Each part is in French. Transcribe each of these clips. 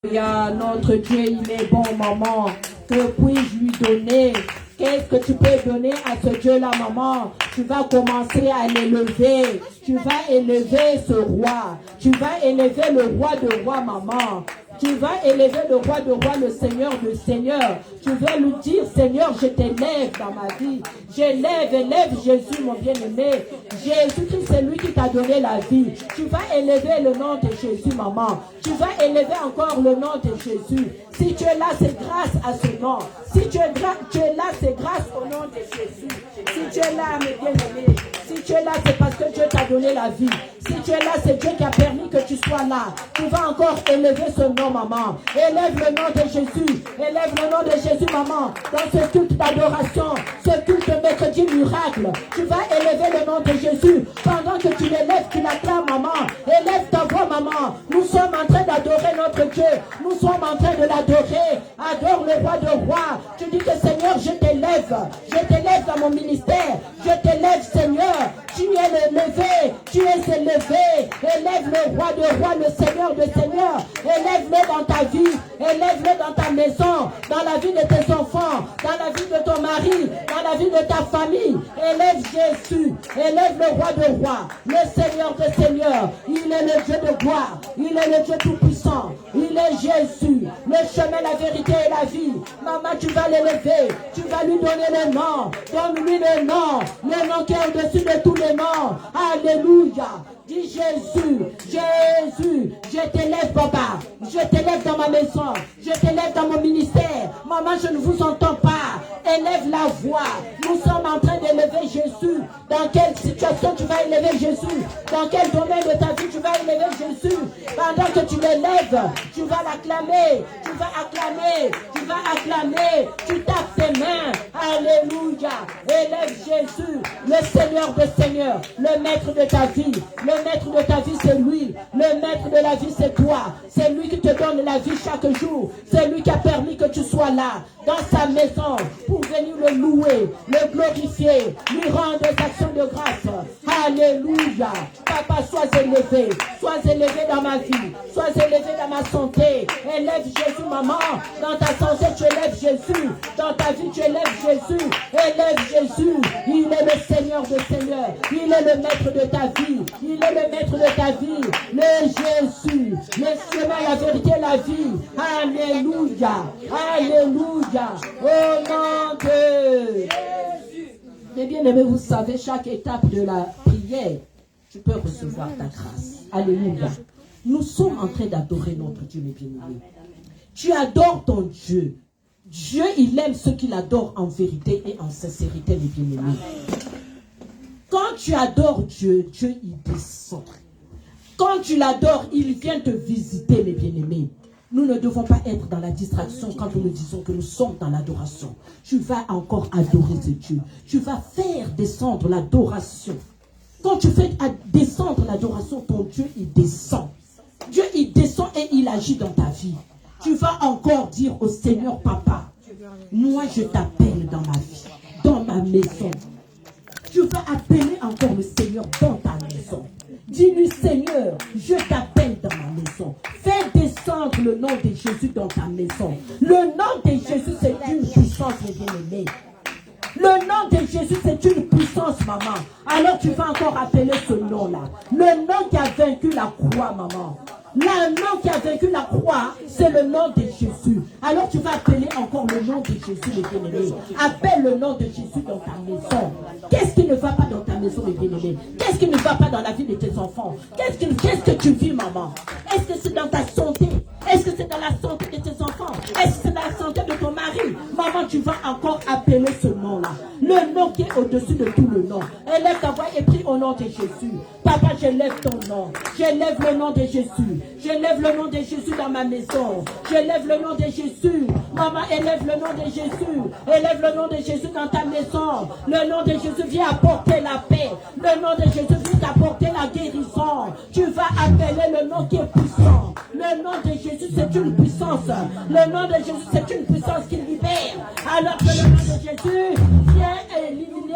Alléluia, notre Dieu, il est bon, maman. Que puis-je lui donner? Qu'est-ce que tu peux donner à ce Dieu-là, maman? Tu vas commencer à l'élever. Tu vas élever ce roi. Tu vas élever le roi de rois, maman. Tu vas élever le roi de rois, le Seigneur de seigneurs. Tu vas lui dire, Seigneur, je t'élève dans ma vie. Élève Jésus, mon bien-aimé. Jésus-Christ, c'est lui qui t'a donné la vie. Tu vas élever le nom de Jésus, maman. Tu vas élever encore le nom de Jésus. Si tu es là, c'est grâce à ce nom. Si tu es là, c'est grâce au nom de Jésus. Si tu es là, mes bien-aimés, si tu es là, c'est parce que Dieu t'a donné la vie. Si tu es là, c'est Dieu qui a permis que tu sois là. Tu vas encore élever ce nom, maman. Élève le nom de Jésus. Élève le nom de Jésus, maman. Dans ce culte d'adoration, ce culte de mercredi miracle, tu vas élever le nom de Jésus. Pendant que tu l'élèves, tu l'acclames, maman. Élève ta voix, maman. Nous sommes en train d'adorer notre Dieu. Nous sommes en train de l'adorer. Adore le roi de rois. Tu dis que Seigneur, je t'élève. Je t'élève dans mon ministère. Je t'élève, Seigneur. Tu es élevé. Tu es élevé. Élève le roi de rois, le Seigneur de seigneurs. Élève-le dans ta vie. Élève-le dans ta maison. Dans la vie de tes enfants. Dans la vie de ton mari. Dans la vie de ta famille. Élève Jésus. Élève le roi de rois. Le Seigneur de seigneurs. Il est le Dieu de gloire. Il est le Dieu tout-puissant. Il est Jésus. Le chemin, la vérité et la vie. Maman, tu vas l'élever. Tu vas lui donner le nom. Donne-lui le nom. Le nom qui est au-dessus de tous les noms. Alléluia. Dis Jésus, Jésus, je t'élève, papa. Je t'élève dans ma maison. Je t'élève dans mon ministère. Maman, je ne vous entends pas. Élève la voix. Nous sommes en train d'élever Jésus. Dans quelle situation tu vas élever Jésus? Dans quel domaine de ta vie tu vas élever Jésus? Pendant que tu l'élèves, tu vas l'acclamer. Tu vas acclamer. Tu vas acclamer. Tu tapes tes mains. Alléluia. Élève Jésus, le Seigneur de seigneurs, le maître de ta vie. Le maître de ta vie, c'est lui. Le maître de la vie, c'est toi. C'est lui qui te donne la vie chaque jour. C'est lui qui a permis que tu sois là, dans sa maison, pour venir le louer, le glorifier, lui rendre des actions de grâce. Alléluia. Papa, sois élevé. Sois élevé dans ma vie. Sois élevé dans ma santé. Élève Jésus, maman. Dans ta santé, tu élèves Jésus. Dans ta vie, tu élèves Jésus. Élève Jésus. Il est le Seigneur de seigneurs. Il est le maître de ta vie. Il est le maître de ta vie. Le Jésus. Le chemin, la vérité, la vie. Alléluia. Alléluia. Au nom de Jésus. Mais bien aimé, vous savez, chaque étape de la prière, tu peux recevoir ta grâce. Alléluia. Nous sommes en train d'adorer notre Dieu, mes bien-aimés. Tu adores ton Dieu. Dieu, il aime ceux qui l'adorent en vérité et en sincérité, mes bien-aimés. Quand tu adores Dieu, Dieu il descend. Quand tu l'adores, il vient te visiter, mes bien-aimés. Nous ne devons pas être dans la distraction quand nous disons que nous sommes dans l'adoration. Tu vas encore adorer ce Dieu. Tu vas faire descendre l'adoration. Quand tu fais descendre l'adoration, ton Dieu, il descend. Dieu, il descend et il agit dans ta vie. Tu vas encore dire au Seigneur, Papa, moi je t'appelle dans ma vie, dans ma maison. Tu vas appeler encore le Seigneur dans ta maison. Dis-lui, Seigneur, je t'appelle dans ma maison. Fais descendre le nom de Jésus dans ta maison. Le nom de Jésus, c'est une puissance, mes bien-aimés. Le nom de Jésus, c'est une puissance, maman. Alors tu vas encore appeler ce nom-là. Le nom qui a vaincu la croix, maman. Le nom qui a vaincu la croix, c'est le nom de Jésus. Alors tu vas appeler encore le nom de Jésus, mes bien-aimés. Appelle le nom de Jésus dans ta maison. Qu'est-ce qui ne va pas dans ta maison, mes bien-aimés? Qu'est-ce qui ne va pas dans la vie de tes enfants? Qu'est-ce que tu vis, maman? Est-ce que c'est dans ta santé? Est-ce que c'est dans la santé de tes enfants? Est-ce que c'est dans la santé de ton mari? Maman, tu vas encore appeler ce nom-là. Le nom qui est au-dessus de tout le nom. Élève ta voix et prie au nom de Jésus. Papa, j'élève ton nom. J'élève le nom de Jésus. J'élève le nom de Jésus dans ma maison. J'élève le nom de Jésus. Maman, élève le nom de Jésus. Élève le nom de Jésus dans ta maison. Le nom de Jésus vient apporter la paix. Le nom de Jésus vient apporter la guérison. Tu vas appeler le nom qui est puissant. Le nom de Jésus, c'est une puissance. Le nom de Jésus, c'est une puissance qui libère. Alors que le nom de Jésus vient éliminer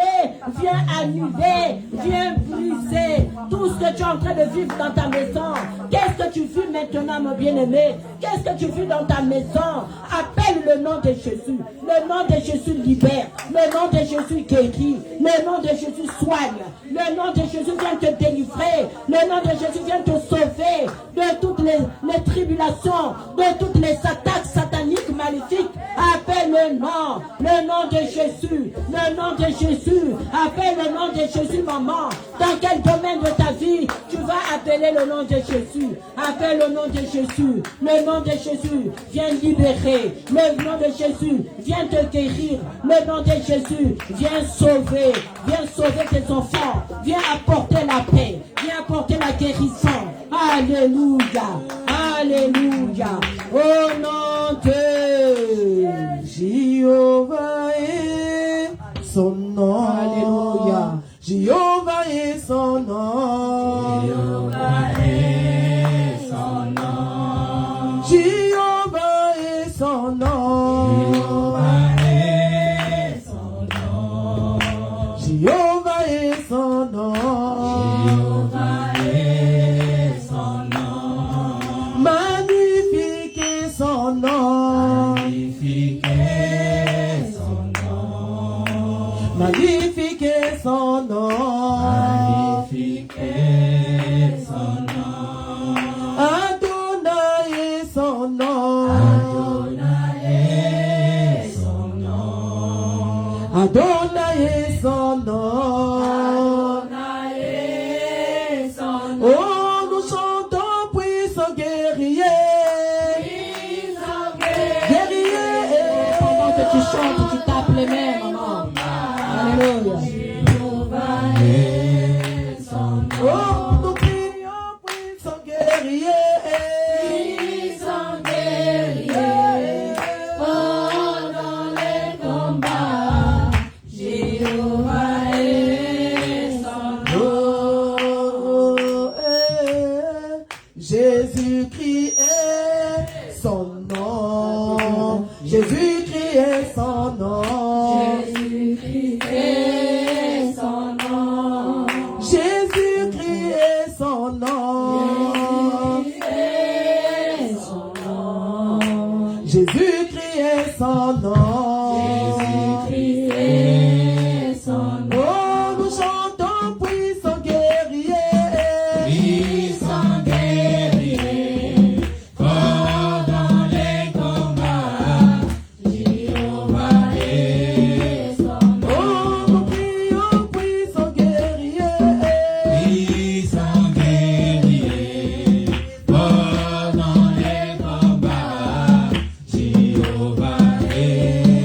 viens annuler, viens briser tout ce que tu es en train de vivre dans ta maison. Qu'est-ce que tu vis maintenant, mon bien-aimé? Qu'est-ce que tu vis dans ta maison? Appelle le nom de Jésus. Le nom de Jésus libère. Le nom de Jésus guérit. Le nom de Jésus soigne. Le nom de Jésus vient te délivrer. Le nom de Jésus vient te sauver de toutes les tribulations, de toutes les attaques sataniques maléfiques. Appelle le nom de Jésus. Le nom de Jésus. Appelle le nom de Jésus, maman. Dans quel domaine de ta vie tu vas appeler le nom de Jésus? Appelle le nom de Jésus. Le nom de Jésus vient libérer. Le nom de Jésus vient te guérir. Le nom de Jésus vient sauver. Viens sauver tes enfants. Viens apporter la paix. Viens apporter la guérison. Alléluia. Alléluia. Au nom de Jéhovah est son nom. Alléluia. Jéhovah est son nom. Jéhovah est son nom. Jéhovah est son nom. Jéhovah est son nom. Jéhovah est son nom. Jéhovah est son nom. Magnifique est son nom. Magnifique est son nom. Magnifique est son nom. Magnifique est son nom. Adonai est son nom. Adonai est son nom. Adonai est son nom. Adonai est son nom. Oh, nous chantons puissant guerrier. Puissant guerrier. Guerrier. Pendant que tu chantes, tu tapes les mains, maman. Alléluia. Jéhovah est son nom. Oh, nous prions puissant guerrier. Puissant guerrier. Pendant les combats. Jéhovah est son nom. Oh, Jésus-Christ est son nom. Jésus-Christ est son nom. Jésus-Christ est son nom. Jésus-Christ est son nom. Jésus-Christ est son nom. Jésus-Christ est son nom. Jésus-Christ est son nom. Oh, nous chantons puissant guerrier. Puissant guerrier, pendant les combats, Jéhovah est son nom. Oh, nous prions puissant guerrier. Puissant guerrier, pendant les combats, Jéhovah est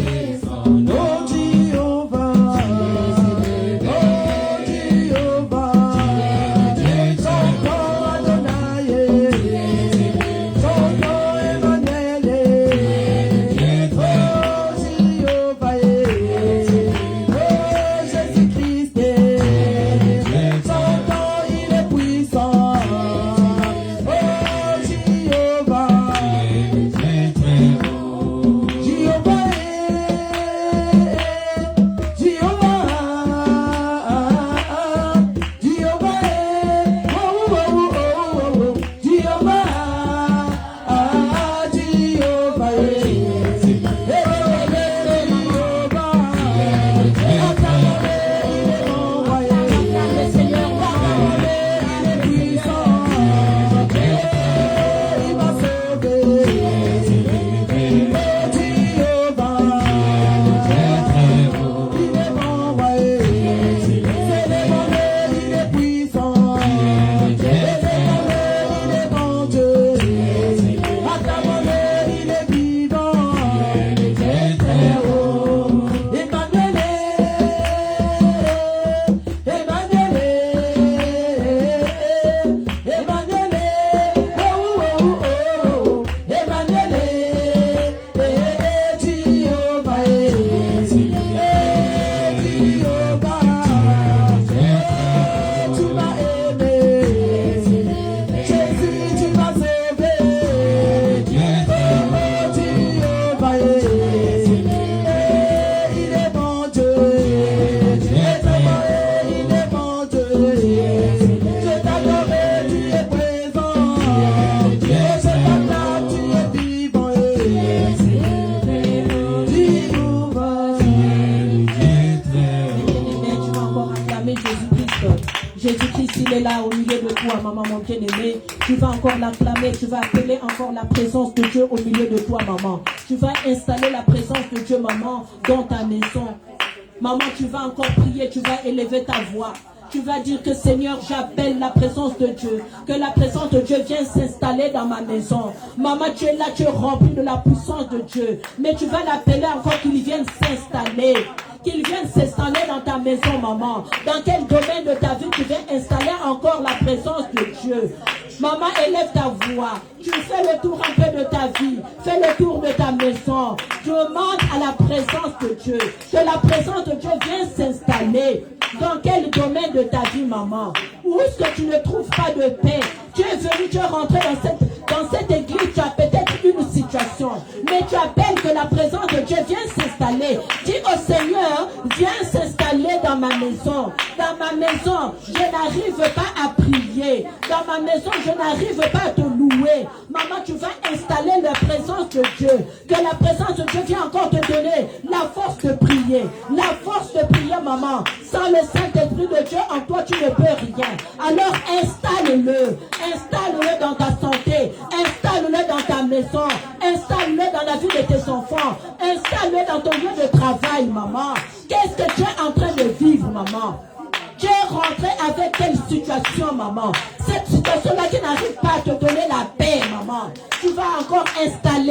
toi, maman, mon bien-aimé. Tu vas encore l'acclamer, tu vas appeler encore la présence de Dieu au milieu de toi, maman. Tu vas installer la présence de Dieu, maman, dans ta maison. Maman, tu vas encore prier, tu vas élever ta voix. Tu vas dire que Seigneur, j'appelle la présence de Dieu. Que la présence de Dieu vienne s'installer dans ma maison. Maman, tu es là, tu es rempli de la puissance de Dieu. Mais tu vas l'appeler encore qu'il vienne s'installer. Qu'il vienne s'installer dans ta maison, maman. Dans quel domaine de ta vie tu viens installer encore la présence de Dieu? Maman, élève ta voix. Tu fais le tour un peu de ta vie. Fais le tour de ta maison. Demande à la présence de Dieu. Que la présence de Dieu vienne s'installer. Dans quel domaine de ta vie, maman? Où est-ce que tu ne trouves pas de paix? Tu es venu, tu es rentré dans cette église, tu as peut-être une situation. Mais tu appelles que la présence de Dieu vienne s'installer. Dis au Seigneur, viens s'installer dans ma maison. Dans ma maison, je n'arrive pas à prier. Dans ma maison, je n'arrive pas à te louer. Maman, tu vas installer la présence de Dieu. Que la présence de Dieu vienne encore te donner la force de prier. La force de prier, maman. Sans le Saint-Esprit de Dieu, en toi, tu ne peux rien. Alors, installe-le. Installe-le dans ta santé. Installe-le dans ta maison. Installe-le dans la vie de tes enfants. Installe-le dans ton lieu de travail, maman. Qu'est-ce que tu es en train de vivre, maman? Tu es rentré avec quelle situation, maman? Cette situation-là qui n'arrive pas à te donner la paix, maman. Tu vas encore installe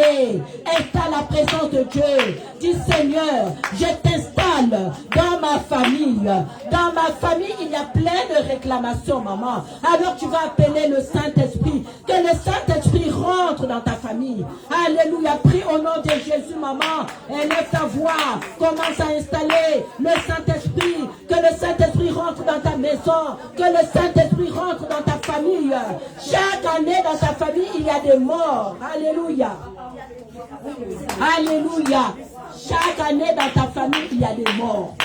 la présence de Dieu. Dis Seigneur, je t'installe dans ma famille. Dans ma famille, il y a plein de réclamations, maman. Alors tu vas appeler le Saint-Esprit. Que le Saint-Esprit rentre dans ta famille. Alléluia. Prie au nom de Jésus, maman. Élève ta voix. Commence à installer le Saint-Esprit. Que le Saint-Esprit rentre dans ta maison. Que le Saint-Esprit rentre dans ta famille. Chaque année dans ta famille, il y a des morts. Alléluia. Alléluia. Chaque année dans ta famille, il y a des morts.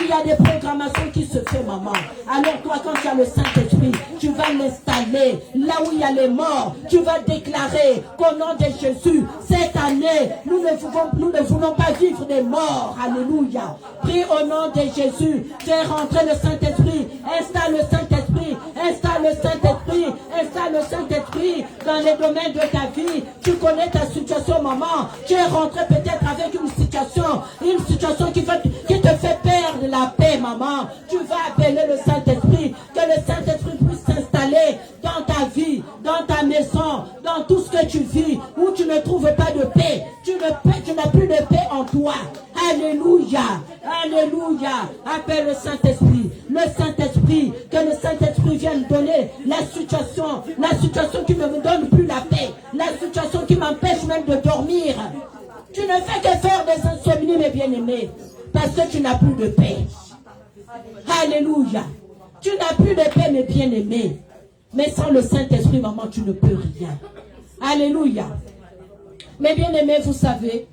Il y a des programmations qui se font, maman. Alors toi, quand tu as le Saint-Esprit, tu vas l'installer. Là où il y a les morts, tu vas déclarer qu'au nom de Jésus, cette année, nous ne voulons pas vivre des morts. Alléluia. Prie au nom de Jésus. Fais rentrer le Saint-Esprit. Installe le Saint-Esprit. Installe le Saint-Esprit. Installe le Saint-Esprit dans les domaines de ta vie. Tu connais ta situation, maman. Tu es rentré peut-être avec une situation qui te fait perdre la paix, maman. Tu vas appeler le Saint-Esprit. Que le Saint-Esprit puisse s'installer dans ta vie, dans ta maison, dans tout ce que tu vis, où tu ne trouves pas de paix. Tu n'as plus de paix en toi. Alléluia. Alléluia. Appelle le Saint-Esprit. Le Saint-Esprit. Que le Saint-Esprit vienne donner la situation qui ne me donne plus la paix. La situation qui m'empêche même de dormir. Tu ne fais que faire des insomnies, mes bien-aimés. Parce que tu n'as plus de paix. Alléluia. Tu n'as plus de paix, mes bien-aimés. Mais sans le Saint-Esprit, maman, tu ne peux rien. Alléluia. Mes bien-aimés, vous savez,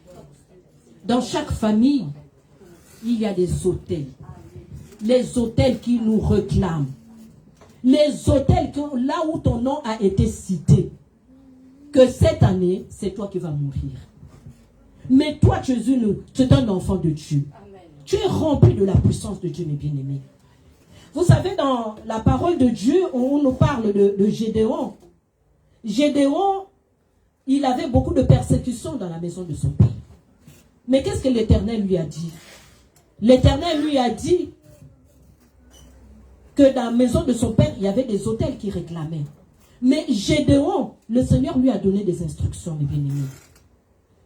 dans chaque famille, il y a des autels. Les autels qui nous réclament. Les autels là où ton nom a été cité. Que cette année, c'est toi qui vas mourir. Mais toi, Jésus, tu es un enfant de Dieu. Amen. Tu es rempli de la puissance de Dieu, mes bien-aimés. Vous savez, dans la parole de Dieu, on nous parle de Gédéon. Gédéon, il avait beaucoup de persécutions dans la maison de son père. Mais qu'est-ce que l'Éternel lui a dit? L'Éternel lui a dit que dans la maison de son père, il y avait des autels qui réclamaient. Mais Gédéon, le Seigneur lui a donné des instructions, mes bien-aimés.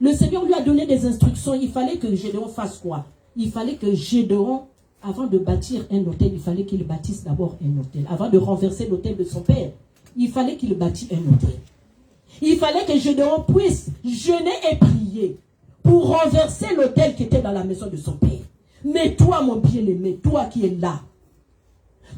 Le Seigneur lui a donné des instructions. Il fallait que Gédéon fasse quoi? Il fallait que Gédéon, avant de bâtir un autel, il fallait qu'il bâtisse d'abord un autel. Avant de renverser l'autel de son père, il fallait qu'il bâtisse un autel. Il fallait que Gédéon puisse jeûner et prier pour renverser l'autel qui était dans la maison de son père. Mais toi, mon bien-aimé, toi qui es là,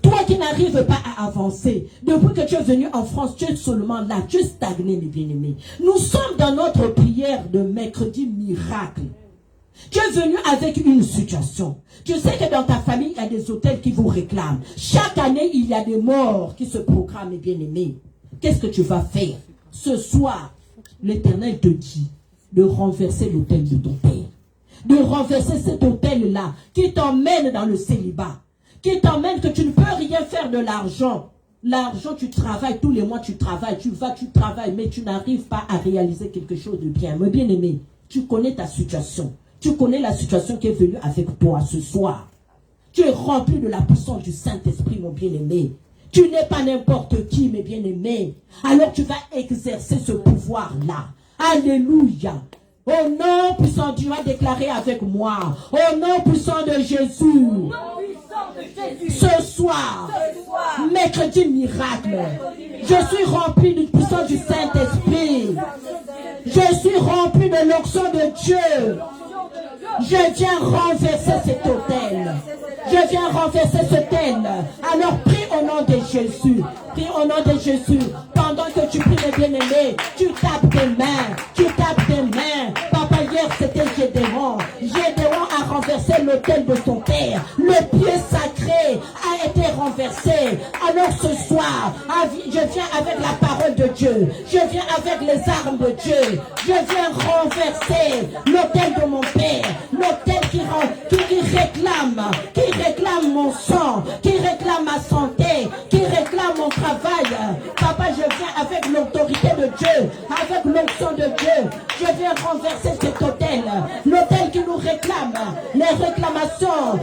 toi qui n'arrives pas à avancer, depuis que tu es venu en France, tu es seulement là, tu es stagné, mes bien-aimés. Nous sommes dans notre prière de mercredi miracle. Tu es venu avec une situation. Tu sais que dans ta famille, il y a des autels qui vous réclament. Chaque année, il y a des morts qui se programment, mes bien-aimés. Qu'est-ce que tu vas faire? Ce soir, l'Éternel te dit de renverser l'autel de ton père. De renverser cet autel-là qui t'emmène dans le célibat. Qui t'emmène que tu ne peux rien faire de l'argent. L'argent, tu travailles, tous les mois tu travailles, tu travailles, mais tu n'arrives pas à réaliser quelque chose de bien. Mais bien aimé, tu connais ta situation. Tu connais la situation qui est venue avec toi ce soir. Tu es rempli de la puissance du Saint-Esprit, mon bien-aimé. Tu n'es pas n'importe qui, mes bien-aimés. Alors tu vas exercer ce pouvoir-là. Alléluia. Au nom puissant, tu vas déclarer avec moi. Au nom puissant de Jésus. Ce soir, mercredi miracle. Je suis rempli de puissance du Saint-Esprit. Je suis rempli de l'onction de Dieu. Je viens renverser cet autel. Je viens renverser ce autel. Alors prie au nom de Jésus. Prie au nom de Jésus. Pendant que tu pries, mes bien-aimés, tu tapes tes mains. Tu tapes tes mains. Papa, hier c'était Gédéon. Gédéon a renversé l'autel de son père. Le pied sacré a été renversé. Alors ce soir, je viens avec la parole de Dieu. Je viens avec les armes de Dieu. Je viens renverser l'autel de mon père. L'autel qui réclame mon sang, qui réclame ma santé, qui réclame mon travail. Papa, je viens avec l'autorité de Dieu, avec l'onction de Dieu. Je viens renverser cet autel, l'autel qui nous réclame, les réclamations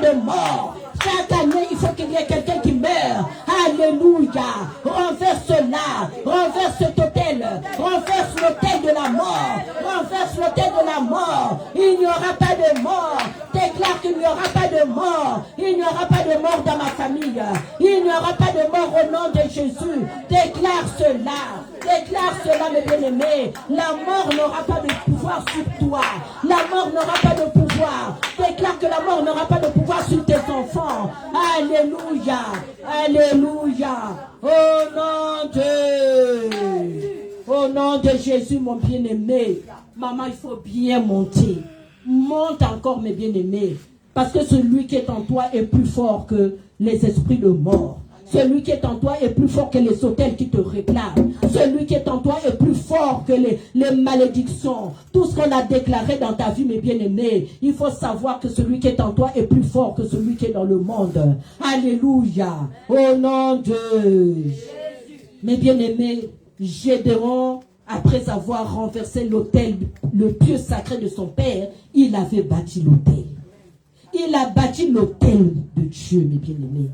de mort. Chaque année, il faut qu'il y ait quelqu'un qui meurt. Alléluia. Renverse cela. Renverse cet autel. Renverse l'autel de la mort. Renverse l'autel de la mort. Il n'y aura pas de mort. Déclare qu'il n'y aura pas de mort. Il n'y aura pas de mort dans ma famille. Il n'y aura pas de mort au nom de Jésus. Déclare cela. Déclare cela, mes bien-aimés. La mort n'aura pas de pouvoir sur toi. La mort n'aura pas de pouvoir. Déclare que la mort n'aura pas de pouvoir sur tes enfants. Alléluia. Alléluia. Au nom de Jésus, mon bien-aimé. Maman, il faut bien monter. Monte encore, mes bien-aimés. Parce que celui qui est en toi est plus fort que les esprits de mort. Celui qui est en toi est plus fort que les autels qui te réclament. Celui qui est en toi est plus fort que les malédictions. Tout ce qu'on a déclaré dans ta vie, mes bien-aimés, il faut savoir que celui qui est en toi est plus fort que celui qui est dans le monde. Alléluia. Au nom de Jésus. Mes bien-aimés, Gédéon, après avoir renversé l'autel, le pieu sacré de son père, il avait bâti l'autel. Il a bâti l'autel de Dieu, mes bien-aimés.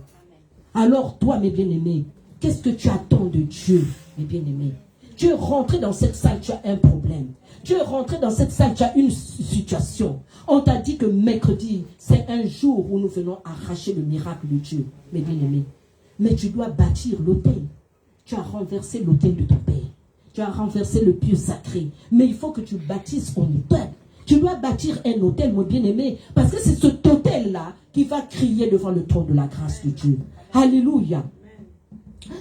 Alors toi, mes bien-aimés, qu'est-ce que tu attends de Dieu, mes bien-aimés? Tu es rentré dans cette salle, tu as un problème. Tu es rentré dans cette salle, tu as une situation. On t'a dit que mercredi, c'est un jour où nous venons arracher le miracle de Dieu, mes bien-aimés. Mais tu dois bâtir l'autel. Tu as renversé l'autel de ton père. Tu as renversé le pieu sacré. Mais il faut que tu bâtisses ton autel. Tu dois bâtir un autel, mon bien-aimé, parce que c'est cet autel-là qui va crier devant le trône de la grâce de Dieu. Alléluia.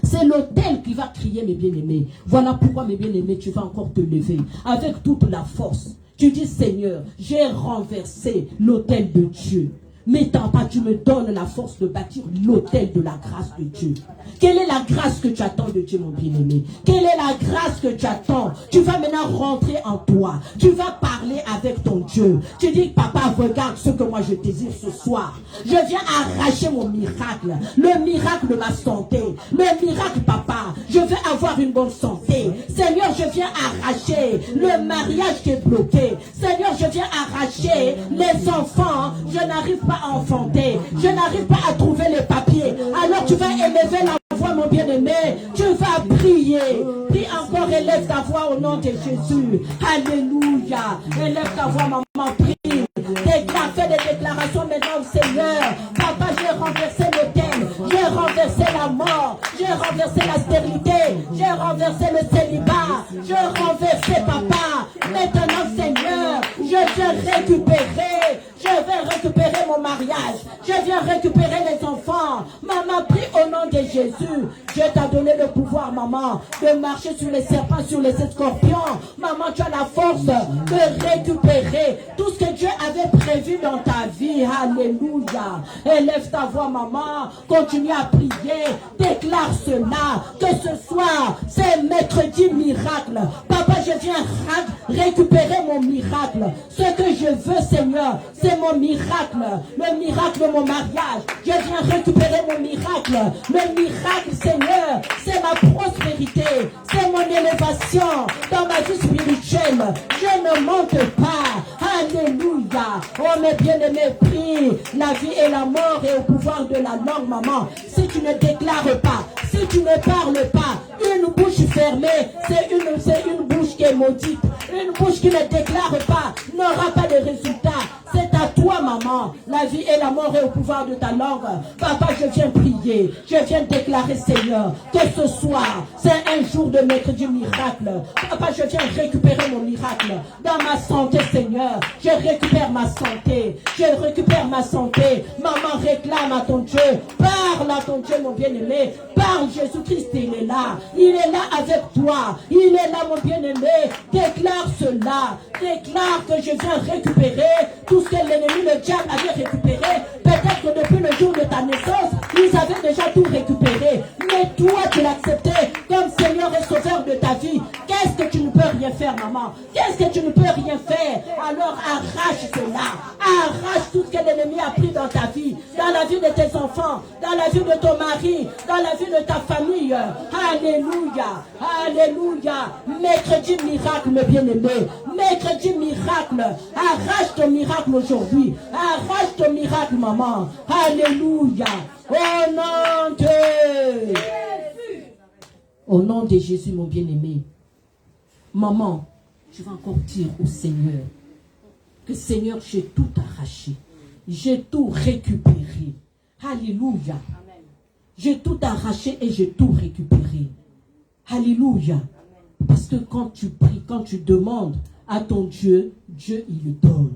C'est l'autel qui va crier, mes bien-aimés. Voilà pourquoi, mes bien-aimés, tu vas encore te lever avec toute la force. Tu dis, Seigneur, j'ai renversé l'autel de Dieu. Mais tant pas, tu me donnes la force de bâtir l'autel de la grâce de Dieu. Quelle est la grâce que tu attends de Dieu, mon bien-aimé? Quelle est la grâce que tu attends? Tu vas maintenant rentrer en toi. Tu vas parler avec ton Dieu. Tu dis, papa, regarde ce que moi je désire ce soir. Je viens arracher mon miracle. Le miracle de ma santé. Le miracle, papa. Je veux avoir une bonne santé. Seigneur, je viens arracher le mariage qui est bloqué. Seigneur, je viens arracher les enfants. Je n'arrive pas à enfanter. Je n'arrive pas à trouver les papiers. Alors tu vas élever la voix, mon bien-aimé. Tu vas prier. Prie encore, élève ta voix au nom de Jésus. Alléluia. Élève ta voix, maman, prie. Déclare, fais des déclarations maintenant au Seigneur. Papa, j'ai renversé l'autel. J'ai renversé la mort. J'ai renversé la stérilité. J'ai renversé le célibat. J'ai renversé, papa. Maintenant, Seigneur, je viens récupérer. Je vais récupérer mon mariage. Je viens récupérer les enfants. Maman, prie au nom de Jésus. Dieu t'a donné le pouvoir, maman, de marcher sur les serpents, sur les scorpions. Maman, tu as la force de récupérer tout ce que Dieu avait prévu j'ai vu dans ta vie. Alléluia. Élève ta voix, maman. Continue à prier. Déclare cela. Que ce soir, c'est mercredi miracle. Papa, je viens récupérer mon miracle. Ce que je veux, Seigneur, c'est mon miracle. Le miracle de mon mariage. Je viens récupérer mon miracle. Le miracle, Seigneur, c'est ma prospérité. C'est mon élévation dans ma vie spirituelle. Je ne manque pas. Alléluia. Oh mes bien-aimés, prie. La vie et la mort est au pouvoir de la langue, maman. Si tu ne déclares pas, si tu ne parles pas, une bouche fermée, c'est une bouche qui est maudite. Une bouche qui ne déclare pas n'aura pas de résultat. C'est à toi, maman. La vie et la mort est au pouvoir de ta langue. Papa, je viens prier. Je viens déclarer, Seigneur, que ce soir, c'est un jour de mercredi miracle. Papa, je viens récupérer mon miracle. Dans ma santé, Seigneur, je récupère ma santé. Je récupère ma santé. Maman, réclame à ton Dieu. Parle à ton Dieu, mon bien-aimé. Parle, Jésus-Christ, il est là. Il est là avec toi. Il est là, mon bien-aimé. Déclare cela. Déclare que je viens récupérer tout ce que l'ennemi, le diable, avait récupéré. Peut-être que depuis le jour de ta naissance, ils avaient déjà tout récupéré. Mais toi, tu l'acceptais comme Seigneur et Sauveur de ta vie. Qu'est-ce que tu ne peux rien faire, maman? Qu'est-ce que tu ne peux rien faire? Alors arrache cela. Arrache tout ce que l'ennemi a pris dans ta vie, dans la vie de tes enfants, dans la vie de ton mari, dans la vie de ta famille. Alléluia. Alléluia. Mercredi miracle, mes bien-aimés. Mercredi miracle. Arrache ton miracle aujourd'hui. Arrache ton miracle, maman. Alléluia. Au nom de Jésus. Au nom de Jésus, mon bien-aimé. Maman, je vais encore dire au Seigneur que Seigneur, j'ai tout arraché. J'ai tout récupéré. Alléluia. J'ai tout arraché et j'ai tout récupéré. Alléluia. Parce que quand tu pries, quand tu demandes à ton Dieu, Dieu, il le donne.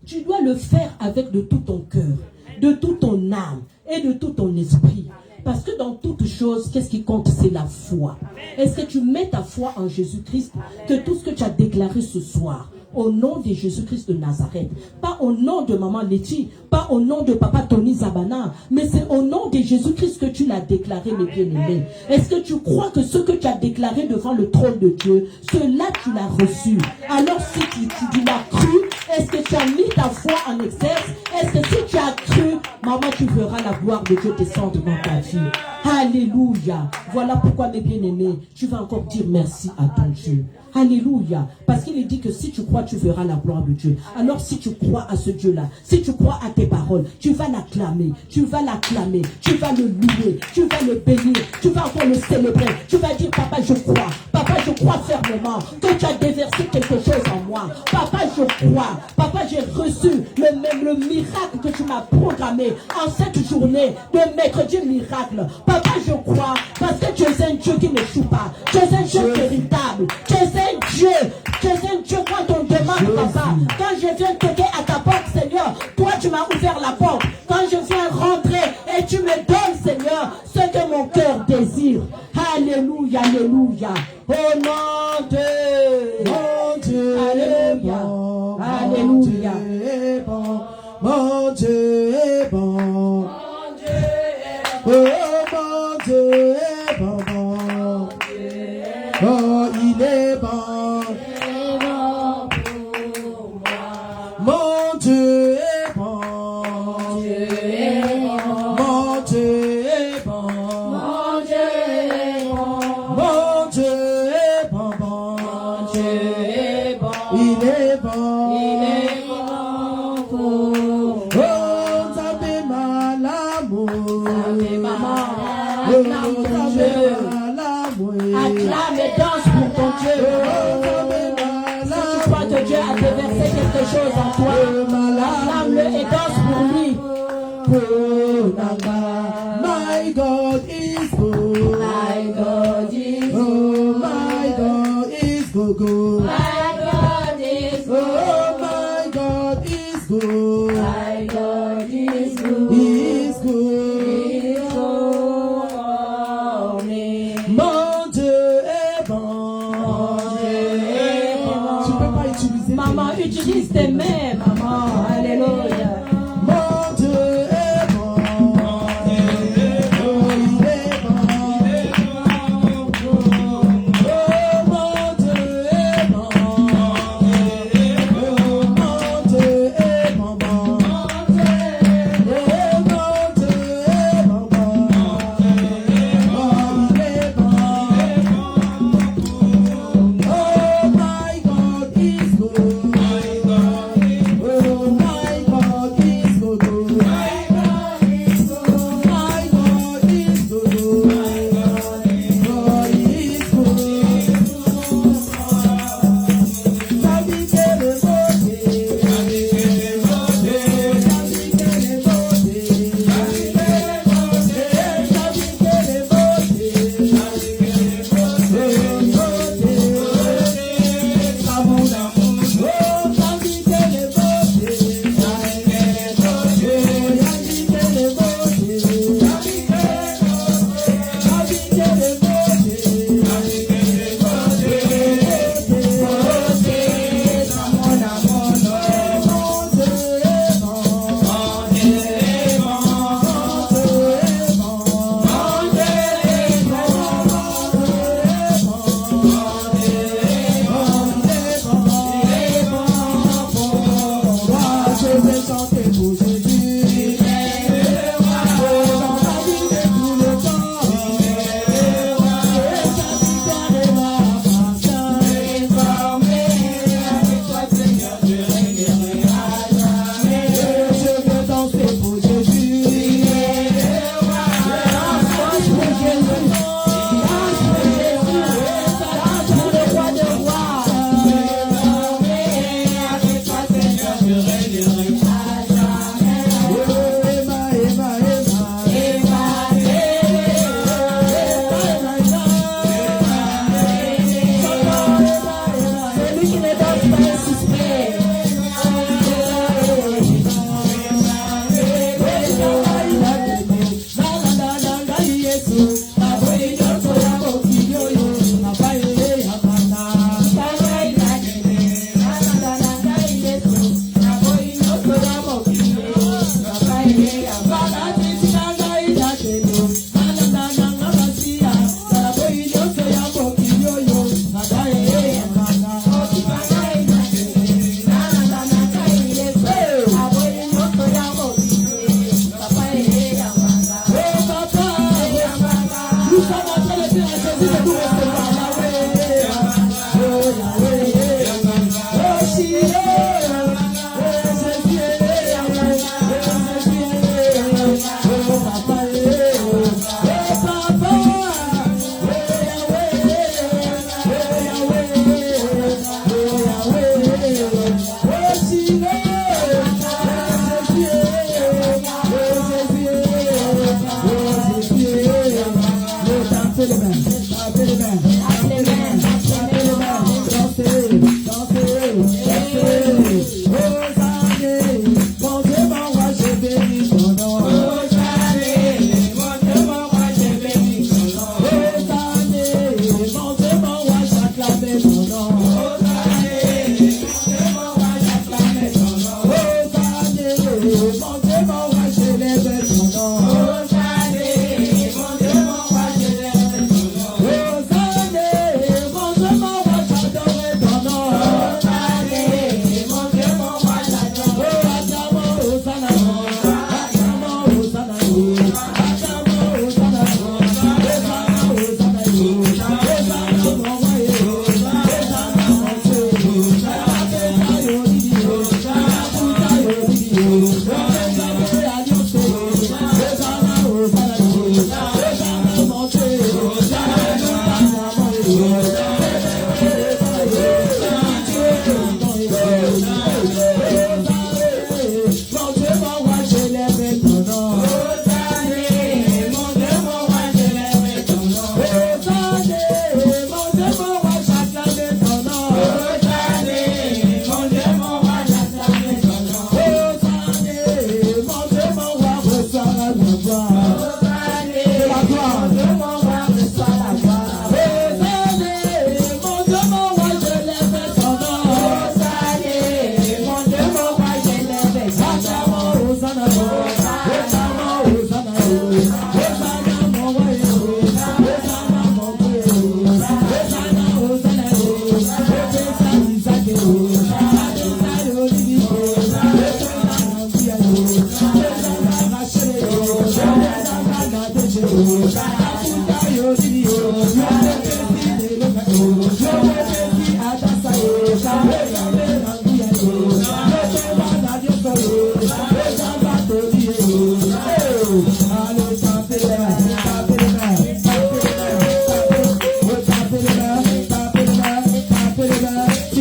Tu dois le faire avec de tout ton cœur, de toute ton âme et de tout ton esprit. Parce que dans toute chose, qu'est-ce qui compte? C'est la foi. Est-ce que tu mets ta foi en Jésus-Christ? Que tout ce que tu as déclaré ce soir, au nom de Jésus-Christ de Nazareth, pas au nom de maman Letty, pas au nom de papa Tony Zabana, mais c'est au nom de Jésus-Christ que tu l'as déclaré, mes bien-aimés. Est-ce que tu crois que ce que tu as déclaré devant le trône de Dieu, cela tu l'as reçu? Alors si tu l'as cru, est-ce que tu as mis ta foi en exerce? Est-ce que si tu as cru, maman, tu verras la gloire de Dieu descendre dans ta vie? Alléluia. Voilà pourquoi, mes bien-aimés, tu vas encore dire merci à ton Dieu. Alléluia. Parce qu'il est dit que si tu crois, tu verras la gloire de Dieu. Alors si tu crois à ce Dieu-là, si tu crois à tes paroles, tu vas l'acclamer, tu vas l'acclamer, tu vas le louer, tu vas le bénir, tu vas encore le célébrer. Tu vas dire, papa, je crois. Papa, je crois fermement que tu as déversé quelque chose en moi. Papa, je crois. Papa, j'ai reçu le miracle que tu m'as programmé en cette journée de mercredi miracle. Papa, je crois parce que tu es un Dieu qui n'échoue pas. Tu es un Dieu véritable. Tu es un Dieu. Tu es un Dieu quand on demande, papa. Quand je viens toquer à ta porte, Seigneur, toi tu m'as ouvert la porte. Quand je viens rentrer et tu me donnes, Seigneur, ce que mon cœur désire. Alléluia, alléluia. Au nom de Mon Dieu est bon, Alléluia. mon Dieu est bon, mon Dieu est bon, mon Dieu est bon, mon Dieu est bon, oh il est bon, mon Dieu est bon, mon Dieu est bon, mon Dieu est bon, mon Dieu est bon, mon Dieu est bon, mon Dieu est bon, il est bon, il est bon pour moi. Oh, ça fait mal à moi, ça fait mal à mon Dieu. Acclame et danse pour ton Dieu. Si tu crois que Dieu a déversé quelque chose en toi, acclame-le et danse pour lui. My God is good. My God is good. Oh, my God is good. My God is good. Oh, my God is good. My God is good. He is good. He is good for me. Mon Dieu est bon. Mon Dieu est bon. Tu peux pas utiliser. Maman, utilise tes mains, maman. Alléluia. Mon Dieu est bon. Il est bon. Oh, mon Dieu est bon. Oh, mon Dieu est bon, bon. Oh, mon Dieu est bon, bon. Oh, il est bon. Oh, my God is good. Oh, my God is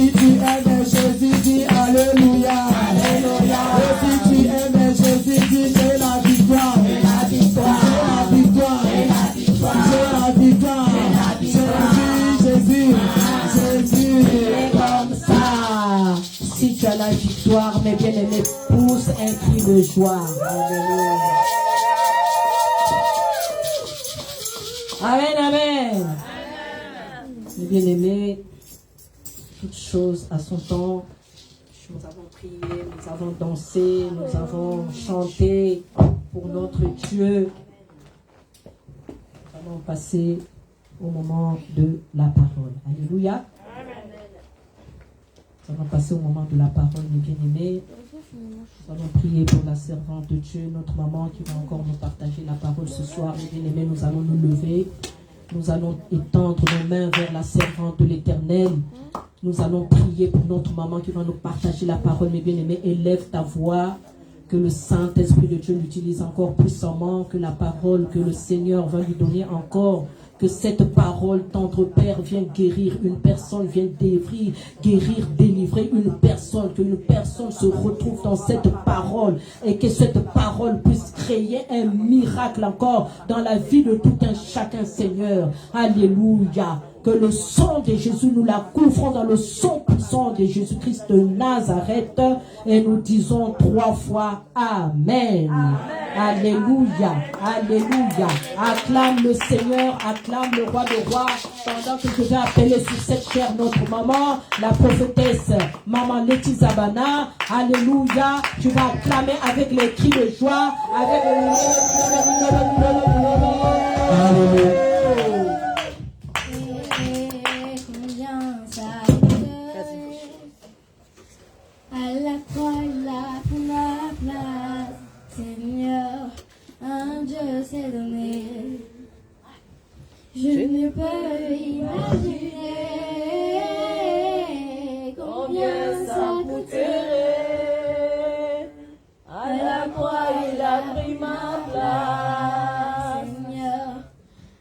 Si tu aimes Jésus, dis Alléluia. Alléluia. Et si tu aimes Jésus, dis c'est la victoire. C'est la victoire. C'est la victoire. C'est la victoire. C'est la victoire. Jésus, Jésus. C'est comme ça. Si tu as la victoire, mes bien-aimés, pousse un cri de joie. Alléluia. Amen, amen. Mes bien-aimés, toutes choses à son temps. Nous avons prié, nous avons dansé, nous avons chanté pour notre Dieu. Nous allons passer au moment de la parole. Alléluia. Nous allons passer au moment de la parole, mes bien-aimés. Nous allons prier pour la servante de Dieu, notre maman qui va encore nous partager la parole ce soir. Mes bien-aimés, nous allons nous lever. Nous allons étendre nos mains vers la servante de l'Éternel. Nous allons prier pour notre maman qui va nous partager la parole. Mes bien-aimés, élève ta voix. Que le Saint-Esprit de Dieu l'utilise encore puissamment. Que la parole que le Seigneur va lui donner encore. Que cette parole, tendre Père, vienne guérir une personne, vienne guérir, délivrer une personne, que une personne se retrouve dans cette parole et que cette parole puisse créer un miracle encore dans la vie de tout un chacun, Seigneur. Alléluia. Que le sang de Jésus, nous la couvrons dans le sang puissant de Jésus-Christ de Nazareth et nous disons 3 fois Amen. Amen. Alléluia. Alléluia. Acclame le Seigneur, acclame le roi des rois pendant que je vais appeler sur cette chair notre maman, la prophétesse Maman Letty Zabana. Alléluia. Tu vas acclamer avec les cris de joie, avec Alléluia. À la croix, il a pris ma place. Seigneur, un Dieu s'est donné. Je ne peux imaginer combien ça coûterait. À la croix, il a pris ma place. Seigneur,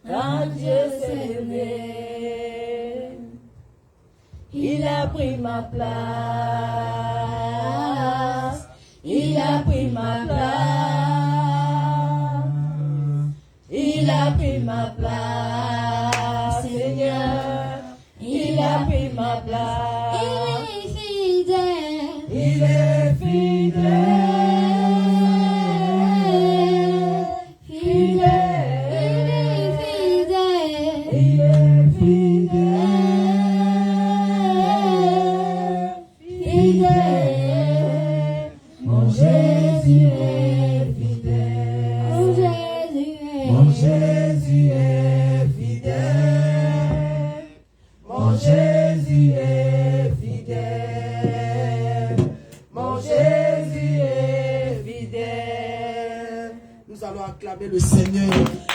un Dieu s'est donné. Il a pris ma place. Il a pris ma place. Il a pris ma place. Seigneur, il a pris ma place. Il est fidèle. Il est fidèle. Acclame le Seigneur,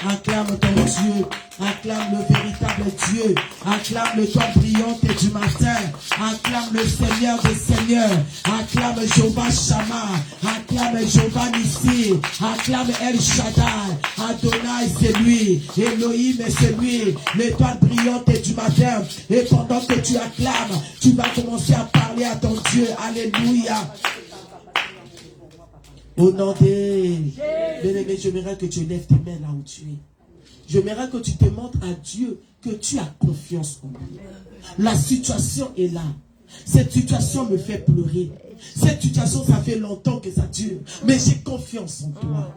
acclame ton Dieu, acclame le véritable Dieu, acclame le temps brillante du matin, acclame le Seigneur des Seigneurs, acclame Jéhovah Shammah, acclame Jéhovah Nissi, acclame El Shaddai, Adonai c'est lui, Elohim c'est lui, l'étoile brillante du matin. Et pendant que tu acclames, tu vas commencer à parler à ton Dieu. Alléluia. Au nom des bien-aimés, j'aimerais que tu lèves tes mains là où tu es. J'aimerais que tu te montres à Dieu que tu as confiance en lui. La situation est là. Cette situation me fait pleurer. Cette situation, ça fait longtemps que ça dure. Mais j'ai confiance en toi.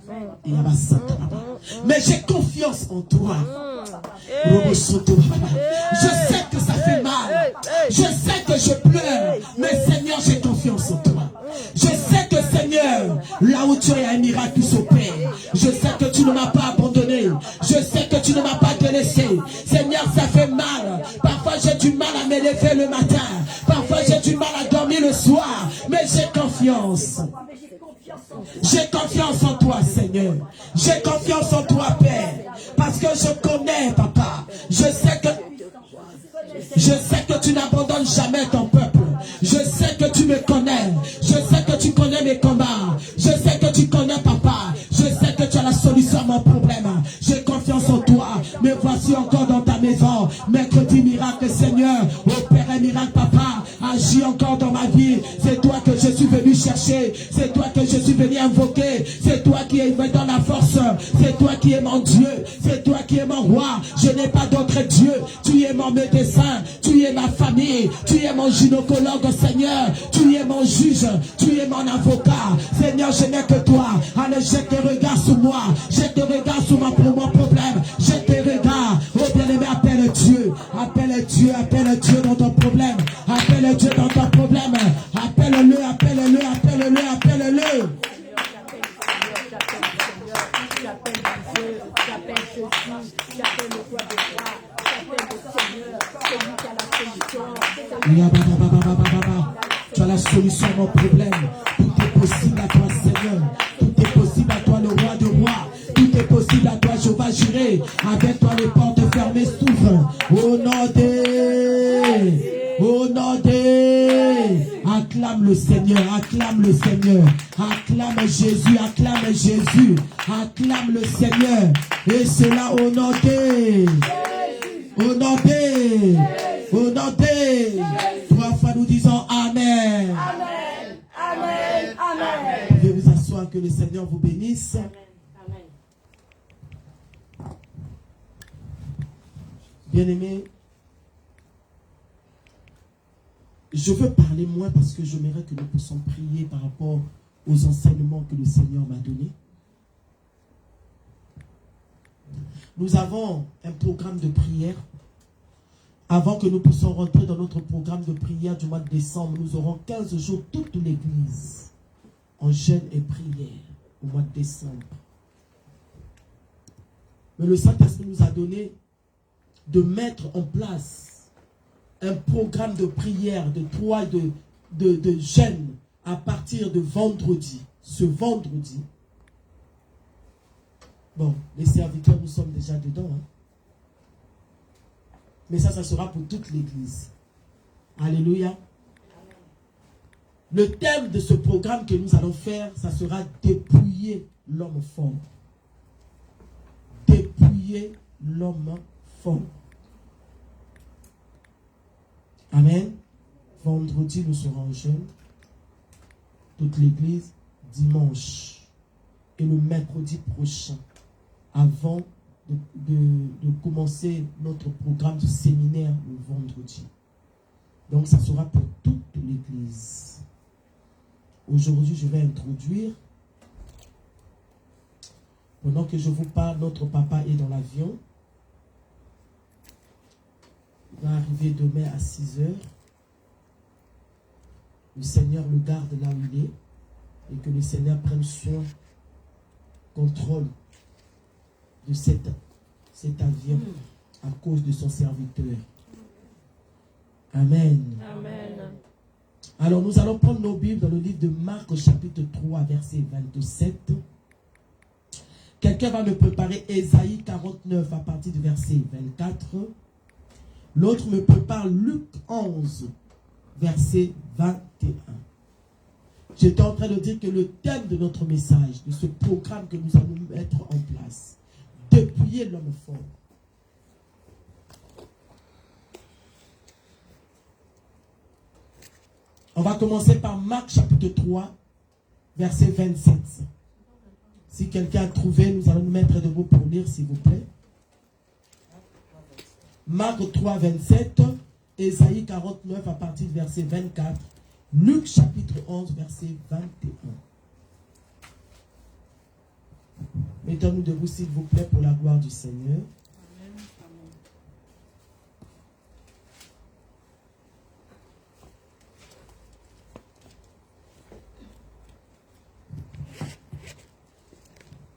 Mais j'ai confiance en toi. Je sais que ça fait mal. Je sais que je pleure. Mais Seigneur, j'ai confiance en toi. Je sais que Seigneur, là où tu es, un miracle qui s'opère. Je sais que tu ne m'as pas abandonné. Je sais que tu ne m'as pas délaissé. Seigneur, ça fait mal. Parfois j'ai du mal à me lever le matin. Parfois j'ai du mal à dormir le soir. Mais j'ai confiance. J'ai confiance en toi, Seigneur. J'ai confiance en toi, Père. Parce que je connais, Papa. Je sais que tu n'abandonnes jamais ton peuple. Je sais que tu me connais. Je sais que tu connais mes combats. Je sais que tu connais, Papa. Je sais que tu as la solution à mon problème. J'ai confiance en toi. Me voici encore dans ta maison. Mercredi miracle, Seigneur. Opère un miracle, Papa. À agis encore dans ma vie. C'est toi que je suis venu chercher. C'est toi que je suis venu invoquer. C'est toi qui me donne la force. C'est toi qui es mon Dieu. C'est toi qui es mon roi. Je n'ai pas d'autre Dieu. Tu es mon médecin. Tu es ma famille. Tu es mon gynécologue, Seigneur. Tu es mon juge. Tu es mon avocat. Seigneur, je n'ai que toi. Allez, jette tes regards sur moi. Jette tes regards sur mon problème. Jette tes regards. Oh bien-aimé, appelle Dieu. Appelle Dieu. Appelle Dieu dans ton problème. Appelle Dieu dans ton problème. Appelle-le, appelle-le, appelle-le, appelle-le. Tu as la solution à mon problème. Tout est possible à toi, Seigneur. Tout est possible à toi, le roi de rois. Tout est possible à toi, Jéhovah Jireh. Avec toi, les portes fermées s'ouvrent. Au nom acclame le Seigneur, acclame le Seigneur. Acclame Jésus, acclame Jésus. Acclame le Seigneur. Et cela au nom Trois fois nous disons Amen. Amen. Amen. Amen. Vous pouvez vous asseoir, que le Seigneur vous bénisse. Amen. Bien-aimés, je veux parler moins parce que j'aimerais que nous puissions prier par rapport aux enseignements que le Seigneur m'a donnés. Nous avons un programme de prière. Avant que nous puissions rentrer dans notre programme de prière du mois de décembre, nous aurons 15 jours toute l'église en jeûne et prière au mois de décembre. Mais le Saint-Esprit nous a donné de mettre en place un programme de prière, de jeûne à partir de vendredi. Ce vendredi, bon, les serviteurs, nous sommes déjà dedans, hein. Mais ça sera pour toute l'église. Alléluia. Le thème de ce programme que nous allons faire, ça sera dépouiller l'homme fort. Dépouiller l'homme fort. Amen. Vendredi, nous serons en jeûne. Toute l'église, dimanche. Et le mercredi prochain, avant de commencer notre programme de séminaire le vendredi. Donc, ça sera pour toute l'église. Aujourd'hui, je vais introduire. Pendant que je vous parle, notre papa est dans l'avion. Il va arriver demain à 6 h. Le Seigneur le garde là où il est. Et que le Seigneur prenne soin, contrôle de cet avion à cause de son serviteur. Amen. Amen. Alors nous allons prendre nos Bibles dans le livre de Marc au chapitre 3 verset 27. Quelqu'un va me préparer Ésaïe 49 à partir du verset 24. L'autre me prépare Luc 11 verset 21. J'étais en train de dire que le thème de notre message, de ce programme que nous allons mettre en place, dépouiller l'homme fort. On va commencer par Marc chapitre 3, verset 27. Si quelqu'un a trouvé, nous allons nous mettre debout pour lire, s'il vous plaît. Marc 3, 27, Ésaïe 49 à partir du verset 24, Luc chapitre 11, verset 21. Mettons-nous debout, s'il vous plaît, pour la gloire du Seigneur.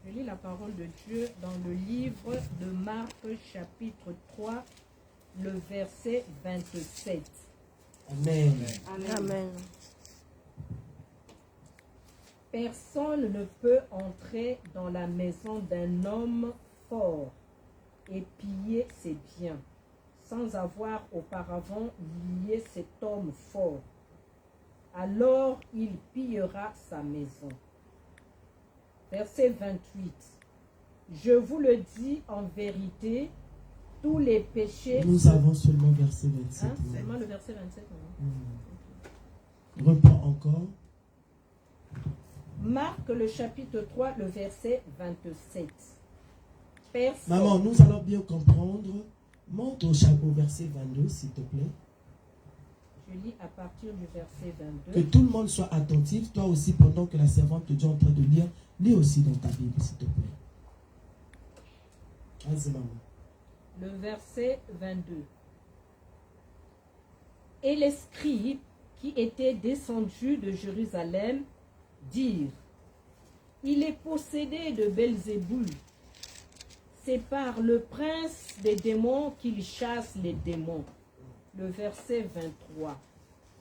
Je lis la parole de Dieu dans le livre de Marc, chapitre 3, le verset 27. Amen. Amen. Personne ne peut entrer dans la maison d'un homme fort et piller ses biens sans avoir auparavant lié cet homme fort. Alors il pillera sa maison. Verset 28. Je vous le dis en vérité, tous les péchés... Nous avons seulement verset 27. Seulement le verset 27. Reprends encore. Marc le chapitre 3, le verset 27. Personne. Maman, nous allons bien comprendre. Monte au verset 22, s'il te plaît. Je lis à partir du verset Que 22. tout le monde soit attentif. Toi aussi, pendant que la servante te dit en train de lire, lis aussi dans ta Bible, s'il te plaît. Vas-y, maman. Le verset 22. Et les scribes qui étaient descendus de Jérusalem dirent: il est possédé de Belzébuth. C'est par le prince des démons qu'il chasse les démons. Le verset 23.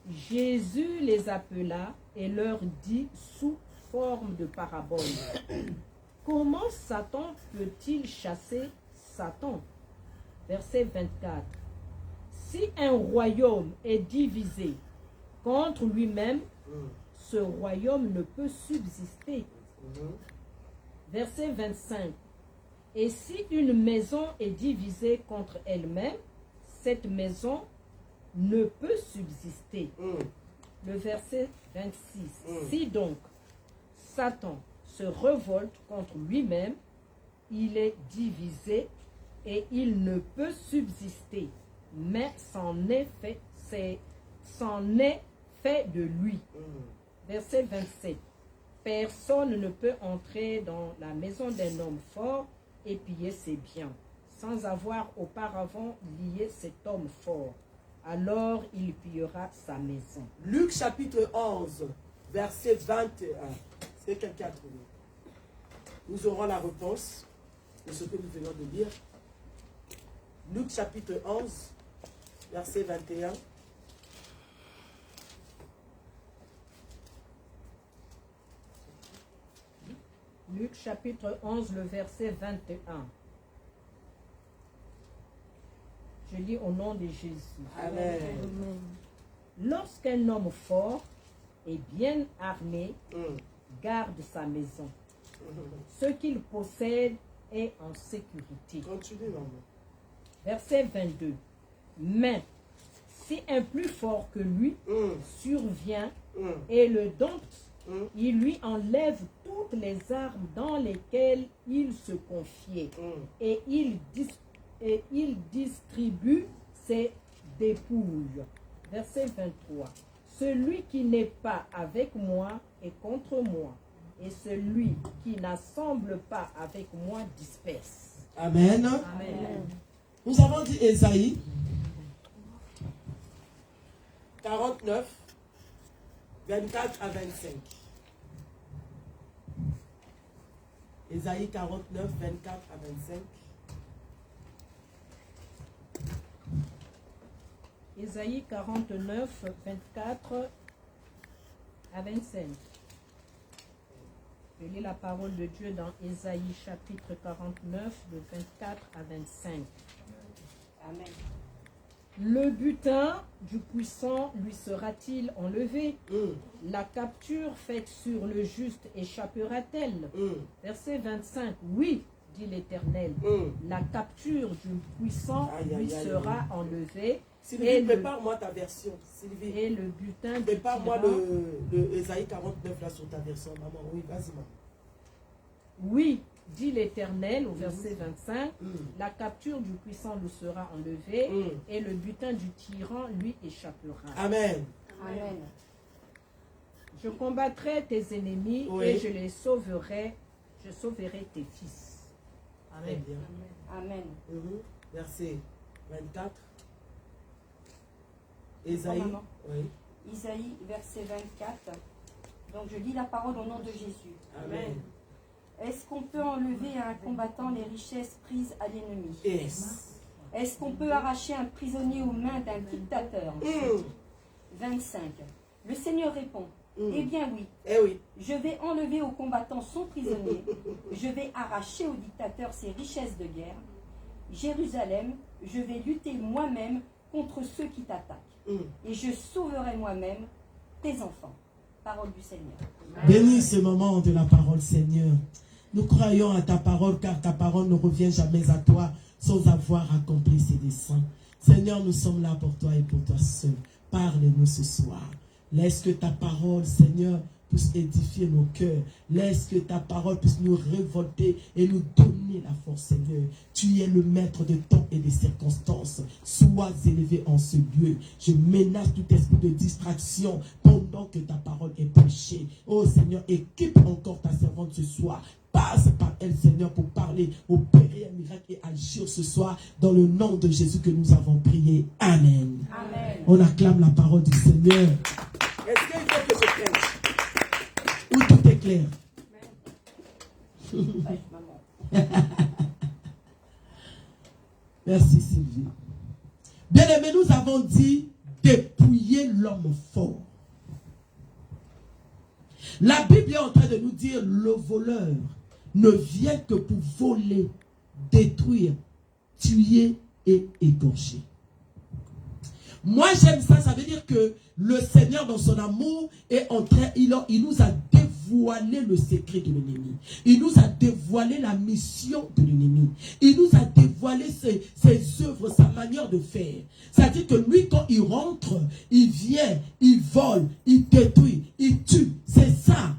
Jésus les appela et leur dit sous forme de parabole: comment Satan peut-il chasser Satan? Verset 24. Si un royaume est divisé contre lui-même, ce royaume ne peut subsister. Verset 25. Et si une maison est divisée contre elle-même, cette maison ne peut subsister. Le verset 26. Si donc Satan se révolte contre lui-même, il est divisé et il ne peut subsister, mais c'en est fait de lui. Verset 27. Personne ne peut entrer dans la maison d'un homme fort et piller ses biens, sans avoir auparavant lié cet homme fort. Alors il pillera sa maison. Luc chapitre 11, verset 21. C'est quelqu'un qui a trouvé. Nous aurons la réponse de ce que nous venons de lire. Luc chapitre 11, verset 21. Luc chapitre 11, le verset 21. Je lis au nom de Jésus. Amen. Lorsqu'un homme fort et bien armé garde sa maison, ce qu'il possède est en sécurité. Continue, maman. Verset 22. Mais si un plus fort que lui survient et le dompte, il lui enlève toutes les armes dans lesquelles il se confiait et il distribue ses dépouilles. Verset 23. Celui qui n'est pas avec moi est contre moi, et celui qui n'assemble pas avec moi disperse. Amen. Amen. Nous avons dit Ésaïe 49, 24 à 25. Ésaïe 49, 24 à 25. Ésaïe 49, 24 à 25. Je lis la parole de Dieu dans Ésaïe chapitre 49, de 24 à 25. Amen. Le butin du puissant lui sera-t-il enlevé? La capture faite sur le juste échappera-t-elle? Verset 25. Oui, dit l'Éternel, la capture du puissant lui sera enlevée. Sylvie, prépare-moi ta version. Sylvie, et le butin du prépare-moi tyran. le Ésaïe 49 là sur ta version, maman. Oui, vas-y, maman. Oui, dit l'Éternel au verset 25, la capture du puissant lui sera enlevée et le butin du tyran lui échappera. Amen. Amen. Je combattrai tes ennemis et je les sauverai, je sauverai tes fils. Très Amen. bien. Amen. Verset 24. Ésaïe. Maman. Oui. Isaïe, verset 24. Donc je lis la parole au nom de Jésus. Amen. Est-ce qu'on peut enlever à un combattant les richesses prises à l'ennemi? Yes. Est-ce qu'on peut arracher un prisonnier aux mains d'un dictateur? 25. Le Seigneur répond, eh bien oui, Eh oui. je vais enlever au combattant son prisonnier, je vais arracher au dictateur ses richesses de guerre. Jérusalem, je vais lutter moi-même contre ceux qui t'attaquent. Et je sauverai moi-même tes enfants. Parole du Seigneur. Bénis ce moment de la parole, Seigneur. Nous croyons à ta parole, car ta parole ne revient jamais à toi sans avoir accompli ses desseins. Seigneur, nous sommes là pour toi et pour toi seul. Parle-nous ce soir. Laisse que ta parole, Seigneur, puisse édifier nos cœurs. Laisse que ta parole puisse nous révolter et nous donner la force, Seigneur. Tu es le maître de temps et des circonstances. Sois élevé en ce lieu. Je menace tout esprit de distraction pendant que ta parole est prêchée. Oh Seigneur, équipe encore ta servante ce soir. Passe par elle, Seigneur, pour parler, opérer un miracle et agir ce soir dans le nom de Jésus que nous avons prié. Amen. Amen. On acclame la parole du Seigneur. Est-ce qu'il faut que je prêche? Où tout est clair? Merci Sylvie. Bien aimé, nous avons dit dépouiller l'homme fort. La Bible est en train de nous dire le voleur ne vient que pour voler, détruire, tuer et égorger. Moi j'aime ça, ça veut dire que le Seigneur dans son amour est en train, il nous a dévoilé le secret de l'ennemi. Il nous a dévoilé la mission de l'ennemi. Il nous a dévoilé ses œuvres, sa manière de faire. C'est-à-dire que lui quand il rentre, il vient, il vole, il détruit, il tue. C'est ça,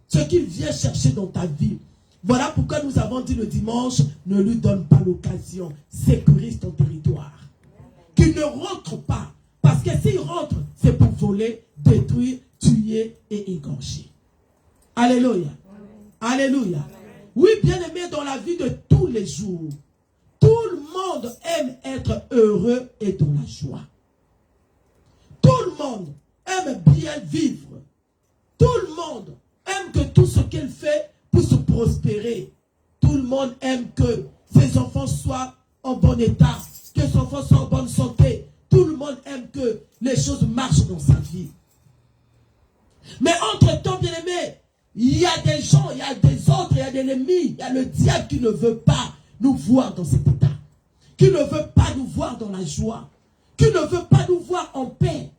ce qu'il vient chercher dans ta vie. Voilà pourquoi nous avons dit le dimanche, ne lui donne pas l'occasion, sécurise ton territoire. Qu'il ne rentre pas. Parce que s'il rentre, c'est pour voler, détruire, tuer et égorger. Alléluia. Alléluia. Oui, bien aimé, dans la vie de tous les jours, tout le monde aime être heureux et dans la joie. Tout le monde aime bien vivre. Tout le monde aime que tout ce qu'il fait puisse prospérer. Tout le monde aime que ses enfants soient en bon état, que ses enfants soient en bonne santé. Tout le monde aime que les choses marchent dans sa vie. Mais entre-temps, bien aimé, il y a des gens, il y a des autres, il y a des ennemis, il y a le diable qui ne veut pas nous voir dans cet état. Qui ne veut pas nous voir dans la joie. Qui ne veut pas nous voir en paix.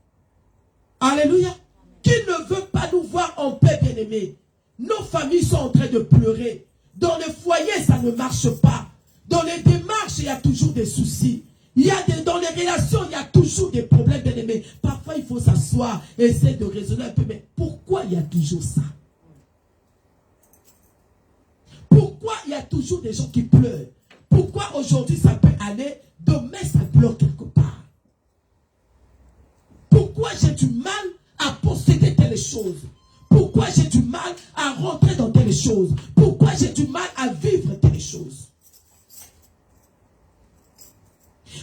Alléluia. Qui ne veut pas nous voir en paix, bien aimé. Nos familles sont en train de pleurer. Dans les foyers, ça ne marche pas. Dans les démarches, il y a toujours des soucis. Dans les relations, il y a toujours des problèmes, bien aimés. Parfois, il faut s'asseoir et essayer de raisonner un peu. Mais pourquoi il y a toujours ça? Pourquoi il y a toujours des gens qui pleurent? Pourquoi aujourd'hui ça peut aller, demain ça bloque quelque part? Pourquoi j'ai du mal à posséder telle chose? Pourquoi j'ai du mal à rentrer dans telle chose? Pourquoi j'ai du mal à vivre telle chose?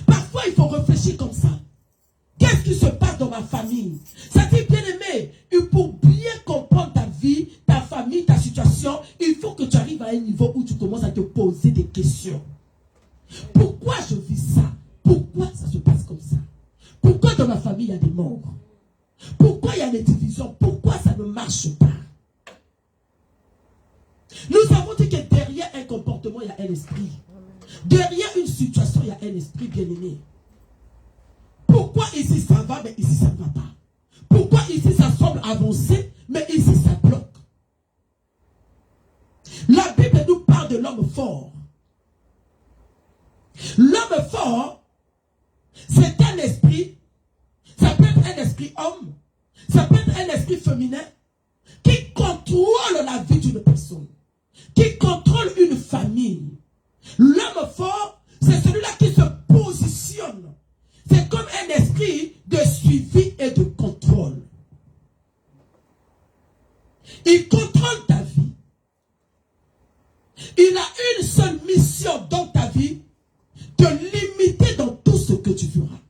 Parfois, il faut réfléchir comme ça. Qu'est-ce qui se passe dans ma famille? Ça dit, bien aimé, pour bien comprendre ta vie, ta famille, ta situation, il faut que tu arrives à un niveau où tu commences à te poser des questions. Pourquoi je vis ça? Pourquoi ça se passe comme ça? Pourquoi dans ma famille, il y a des morts? Pourquoi il y a des divisions? Pourquoi ça ne marche pas? Nous avons dit que derrière un comportement, il y a un esprit. Derrière une situation, il y a un esprit bien-aimé. Pourquoi ici ça va, mais ici ça ne va pas? Pourquoi ici ça semble avancer, mais ici ça bloque? La Bible nous parle de l'homme fort. L'homme fort, c'est un esprit, ça peut être un esprit homme, ça peut être un esprit féminin, qui contrôle la vie d'une personne, qui contrôle une famille. L'homme fort, c'est celui-là qui se positionne. C'est comme un esprit de suivi et de contrôle. Il contrôle ta vie. Il a une seule mission dans ta vie, te limiter dans tout ce que tu feras.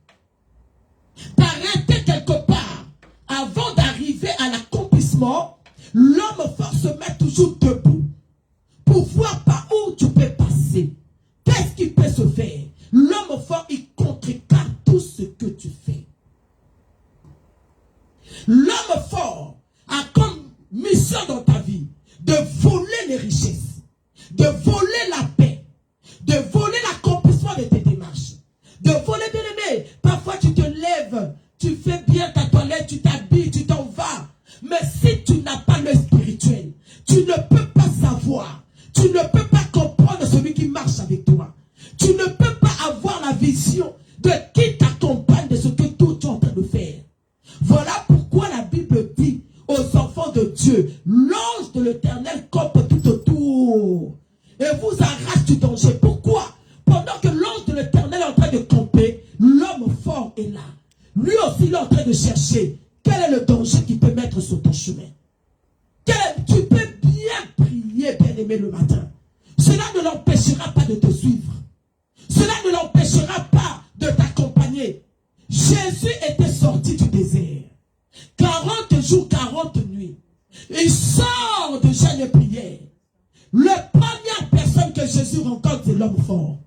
T'arrêter quelque part avant d'arriver à l'accomplissement. L'homme fort se met toujours debout pour voir par où tu peux passer. Qu'est-ce qui peut se faire? L'homme fort, il contrecarre tout ce que tu fais. L'homme fort a comme mission dans ta vie de voler les richesses, de voler la paix, de voler l'accomplissement de tes démarches, de voler, bien aimé. Parfois tu te lèves, tu fais bien ta toilette, tu t'habilles, tu t'en vas. Mais si tu n'as pas le spirituel, tu ne peux pas savoir, tu ne peux pas comprendre celui qui marche avec toi. Tu ne peux pas avoir la vision de qui t'accompagne, de ce que toi tu es en train de faire. Voilà pourquoi la Bible Dieu. L'ange de l'Éternel campe tout autour et vous arrache du danger. Pourquoi? Pendant que l'ange de l'Éternel est en train de camper, l'homme fort est là. Lui aussi, il est en train de chercher quel est le danger qui peut mettre sur ton chemin. Tu peux bien prier, bien-aimé, le matin. Cela ne l'empêchera pas de te suivre. Cela ne l'empêchera pas de t'accompagner. Jésus était sorti du désert. 40 jours, 40 nuits. Il sort de chaque prière. La première personne que Jésus rencontre, c'est l'homme fort.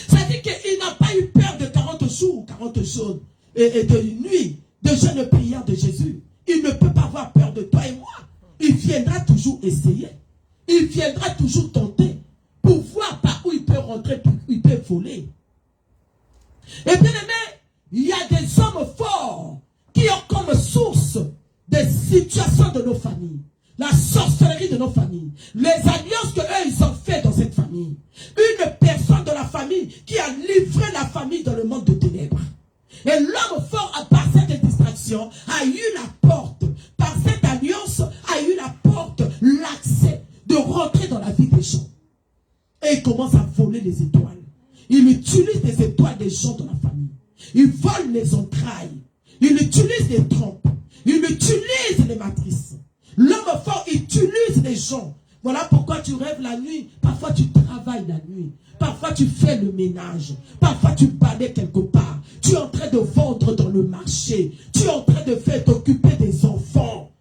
Ça dit qu'il n'a pas eu peur de 40 jours, 40 jours et de nuit, de jeûne prière de Jésus. Il ne peut pas avoir peur de toi et moi. Il viendra toujours essayer. Il viendra toujours tenter pour voir par où il peut rentrer, il peut voler. Et bien aimé, il y a des hommes forts qui ont comme source des situations de nos familles. La sorcellerie de nos familles. Les alliances que eux ils ont fait dans cette famille. Une personne de la famille qui a livré la famille dans le monde de ténèbres. Et l'homme fort, par cette distraction, a eu la porte. Par cette alliance, a eu la porte, l'accès de rentrer dans la vie des gens. Et il commence à voler les étoiles. Il utilise les étoiles des gens de la famille. Il vole les entrailles. Il utilise les trompes. Il utilise les matrices. L'homme fort utilise les gens. Voilà pourquoi tu rêves la nuit. Parfois tu travailles la nuit. Parfois tu fais le ménage. Parfois tu balais quelque part. Tu es en train de vendre dans le marché. Tu es en train de faire t'occuper des enfants.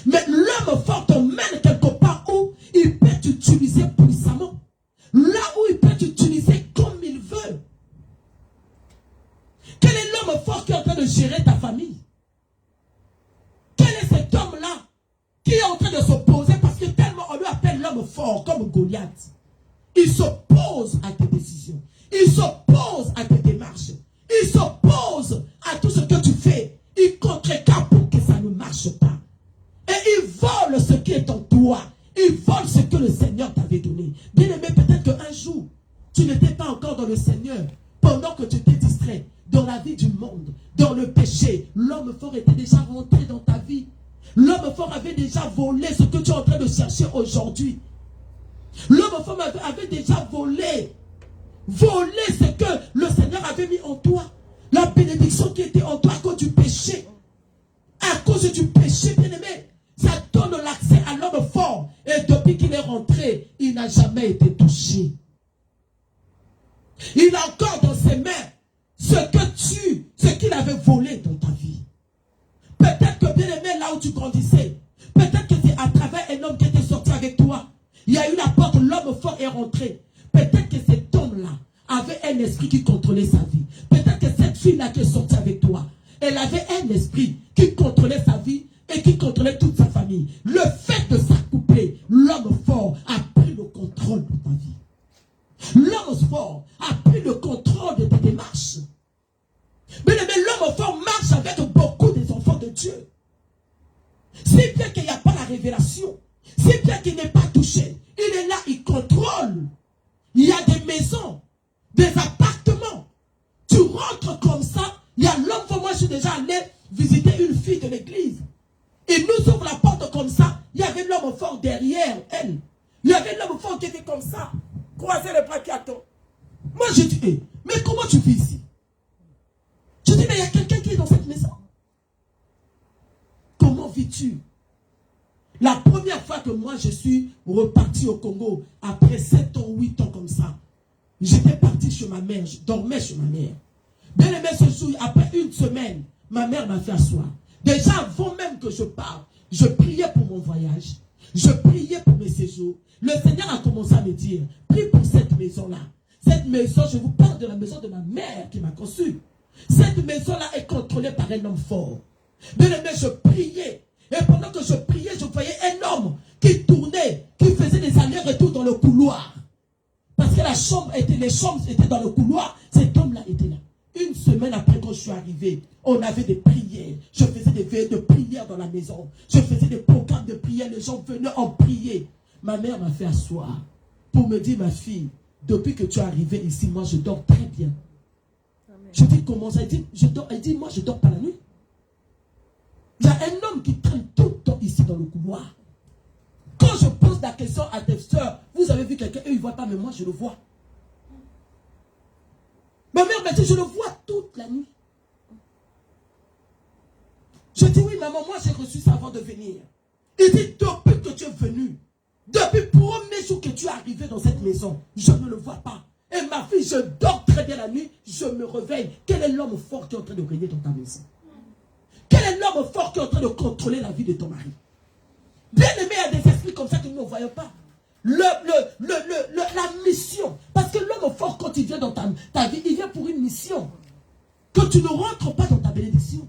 Mais l'homme fort t'emmène quelque part où il peut t'utiliser puissamment. Là où il peut t'utiliser comme il veut. Quel est l'homme fort qui est en train de gérer ta famille? Quel est cet homme-là qui est en train de s'opposer parce que tellement on lui appelle l'homme fort comme Goliath. Il s'oppose à tes décisions. Il s'oppose à tes démarches. Il s'oppose à tout ce que tu fais. Il contrecarre pour que ça ne marche pas. Et il vole ce qui est en toi. Il vole ce que le Seigneur t'avait donné. Bien aimé, peut-être qu'un jour, tu n'étais pas encore dans le Seigneur. Pendant que tu t'es distrait dans la vie du monde, dans le péché, l'homme fort était déjà rentré dans ta vie. L'homme fort avait déjà volé ce que tu es en train de chercher aujourd'hui. L'homme fort avait déjà volé ce que le Seigneur avait mis en toi. La bénédiction qui était en toi à cause du péché. À cause du péché, bien aimé, ça donne l'accès à l'homme fort. Et depuis qu'il est rentré, il n'a jamais été touché. Il a encore dans ses mains ce qu'il avait volé dans ta vie. Peut-être que bien aimé, là où tu grandissais, peut-être que c'est à travers un homme qui était sorti avec toi. Il y a eu la porte, l'homme fort est rentré. Peut-être que cet homme-là avait un esprit qui contrôlait sa vie. Peut-être que cette fille-là qui est sortie avec toi, elle avait un esprit qui contrôlait sa vie et qui contrôlait toute sa famille. Le fait de s'accoupler, l'homme fort a pris le contrôle de ta vie. L'homme fort a pris le contrôle de tes démarches. Mais l'homme fort marche avec beaucoup des enfants de Dieu. Si bien qu'il n'y a pas la révélation, si bien qu'il n'est pas touché, il est là, il contrôle. Il y a des maisons, des appartements. Tu rentres comme ça, il y a l'homme fort. Moi, je suis déjà allé visiter une fille de l'église. Il nous ouvre la porte comme ça. Il y avait l'homme fort derrière elle. Il y avait l'homme fort qui était comme ça. Croisez les bras qui attend. Moi, je dis, hey, mais comment tu vis ici? Je dis, mais il y a quelqu'un qui est dans cette maison. Comment vis-tu? La première fois que moi, je suis reparti au Congo, après 7 ans, 8 ans comme ça, j'étais parti chez ma mère, je dormais chez ma mère. Bien aimé, ce jour, après une semaine, ma mère m'a fait asseoir. Déjà, avant même que je parte, je priais pour mon voyage. Je priais pour mes séjours. Le Seigneur a commencé à me dire, prie pour cette maison-là. Cette maison, je vous parle de la maison de ma mère qui m'a conçu. Cette maison-là est contrôlée par un homme fort. Bien aimé, je priais. Et pendant que je priais, je voyais un homme qui tournait, qui faisait des allers-retours dans le couloir. Parce que les chambres étaient dans le couloir. Cet homme-là était là. Une semaine après quand je suis arrivé, on avait des prières. Je faisais des veillées de prière dans la maison. Je faisais des programmes de prière. Les gens venaient en prier. Ma mère m'a fait asseoir pour me dire, ma fille, depuis que tu es arrivée ici, moi je dors très bien. Amen. Je dis, comment ça? Elle dit, moi je dors pas la nuit. Il y a un homme qui traîne tout le temps ici dans le couloir. Quand je pose la question à tes soeurs, vous avez vu quelqu'un, eux ils ne voient pas, mais moi je le vois. Ma mère m'a dit, je le vois toute la nuit. Je dis, oui maman, moi j'ai reçu ça avant de venir. Il dit, depuis que tu es venu, depuis le premier jour que tu es arrivé dans cette maison, je ne le vois pas. Et ma fille, je dors très bien la nuit, je me réveille. Quel est l'homme fort qui est en train de régner dans ta maison? Quel est l'homme fort qui est en train de contrôler la vie de ton mari? Bien aimé, il y a des esprits comme ça que nous ne voyons pas. La mission. Parce que l'homme fort, quand il vient dans ta vie, il vient pour une mission. Que tu ne rentres pas dans ta bénédiction.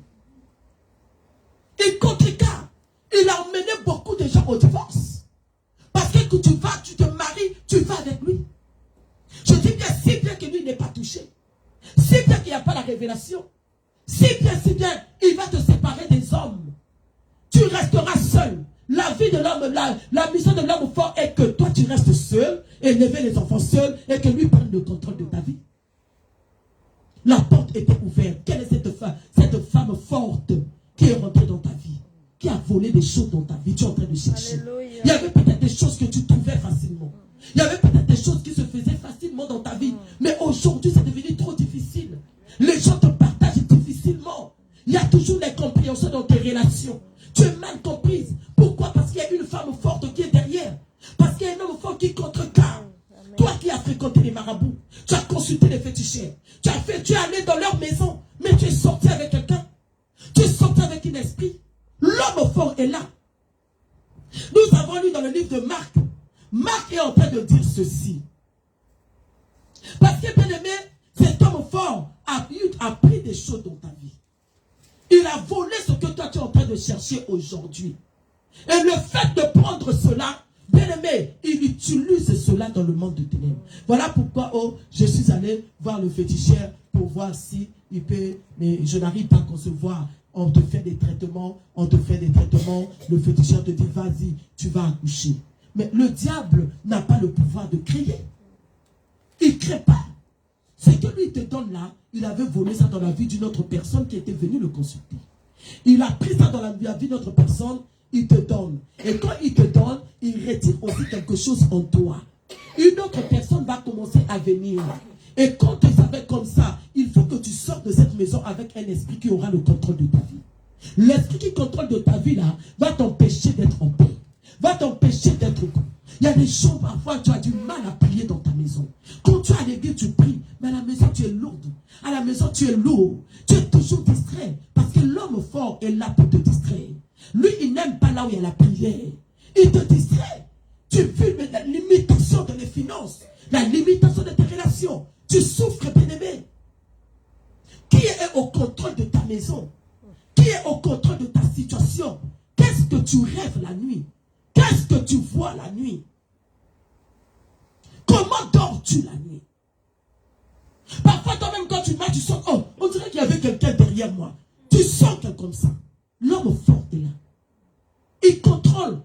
Et contre-cas, il a emmené beaucoup de gens au divorce. Parce que tu te maries, tu vas avec lui. Je dis bien, si bien que lui n'est pas touché. Si bien qu'il n'y a pas la révélation. Si bien, il va te séparer des hommes. Tu resteras seul. La vie de l'homme, la mission de l'homme fort est que toi tu restes seul, élever les enfants seuls et que lui prenne le contrôle de ta vie. La porte était ouverte. Quelle est cette femme forte qui est rentrée dans ta vie, qui a volé des choses dans ta vie? Tu es en train de chercher. Alléluia. Il y avait peut-être des choses que tu trouvais facilement. Il y avait peut-être des choses qui se faisaient facilement dans ta vie. Mais aujourd'hui, c'est devenu trop difficile. Les gens te partagent difficilement. Il y a toujours l'incompréhension dans tes relations. Tu es mal comprise. Pourquoi? Parce qu'il y a une femme forte qui est derrière. Parce qu'il y a un homme fort qui contrecarre. Toi qui as fréquenté les marabouts, tu as consulté les féticheurs, tu es allé dans leur maison, mais tu es sorti avec quelqu'un. Tu es sorti avec un esprit. L'homme fort est là. Nous avons lu dans le livre de Marc. Marc est en train de dire ceci. Parce que, bien aimé, cet homme fort a pris des choses dans ta vie. Il a volé ce que toi tu es en train de chercher aujourd'hui. Et le fait de prendre cela, bien aimé, il utilise cela dans le monde de ténèbres. Voilà pourquoi je suis allé voir le féticheur pour voir si il peut, mais je n'arrive pas à concevoir. On te fait des traitements, le féticheur te dit vas-y, tu vas accoucher. Mais le diable n'a pas le pouvoir de créer. Il ne crée pas. Ce que lui te donne là, il avait volé ça dans la vie d'une autre personne qui était venue le consulter. Il a pris ça dans la vie d'une autre personne, il te donne. Et quand il te donne, il retire aussi quelque chose en toi. Une autre personne va commencer à venir. Et quand tu savais comme ça, il faut que tu sortes de cette maison avec un esprit qui aura le contrôle de ta vie. L'esprit qui contrôle de ta vie là, va t'empêcher d'être en paix. Va t'empêcher d'être bon. Il y a des choses, parfois, tu as du mal à prier dans ta maison. Quand tu es à l'église, tu pries. Mais à la maison, tu es lourde. À la maison, tu es lourd. Tu es toujours distrait. Parce que l'homme fort est là pour te distraire. Lui, il n'aime pas là où il y a la prière. Il te distrait. Tu vis la limitation de les finances. La limitation de tes relations. Tu souffres, bien-aimé. Qui est au contrôle de ta maison? Qui est au contrôle de ta situation? Qu'est-ce que tu rêves la nuit? Qu'est-ce que tu vois la nuit? Comment dors-tu la nuit? Parfois, toi-même, quand tu marches, tu sens, oh, on dirait qu'il y avait quelqu'un derrière moi. Tu sens quelqu'un comme ça. L'homme fort est là. Il contrôle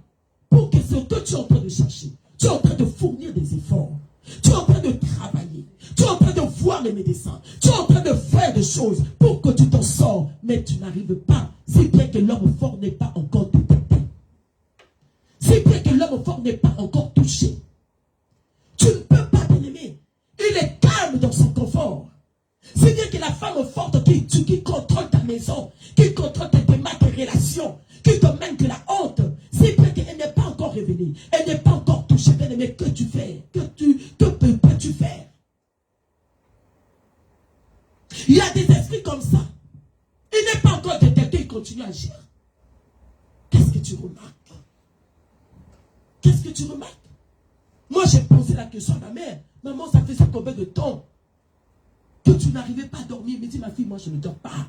pour que ce que tu es en train de chercher, tu es en train de fournir des efforts. Tu es en train de travailler. Tu es en train de voir les médecins. Tu es en train de faire des choses pour que tu t'en sors. Mais tu n'arrives pas. Si bien que l'homme fort n'est pas encore détecté. Si bien que l'homme fort n'est pas encore touché. Tu ne peux pas, bien-aimé. Il est calme dans son confort. Si bien que la femme forte qui contrôle ta maison, qui contrôle tes démarches, tes relations, qui te mène que la honte, si bien qu'elle n'est pas encore révélée, elle n'est pas encore touchée, bien-aimé, que tu fais? Que peux-tu faire? Il y a des esprits comme ça. Il n'est pas encore détecté, il continue à agir. Qu'est-ce que tu remarques? Qu'est-ce que tu remarques? Moi, j'ai posé la question à ma mère. Maman, ça fait combien de temps que tu n'arrivais pas à dormir? Il me dit, ma fille, moi, je ne dors pas.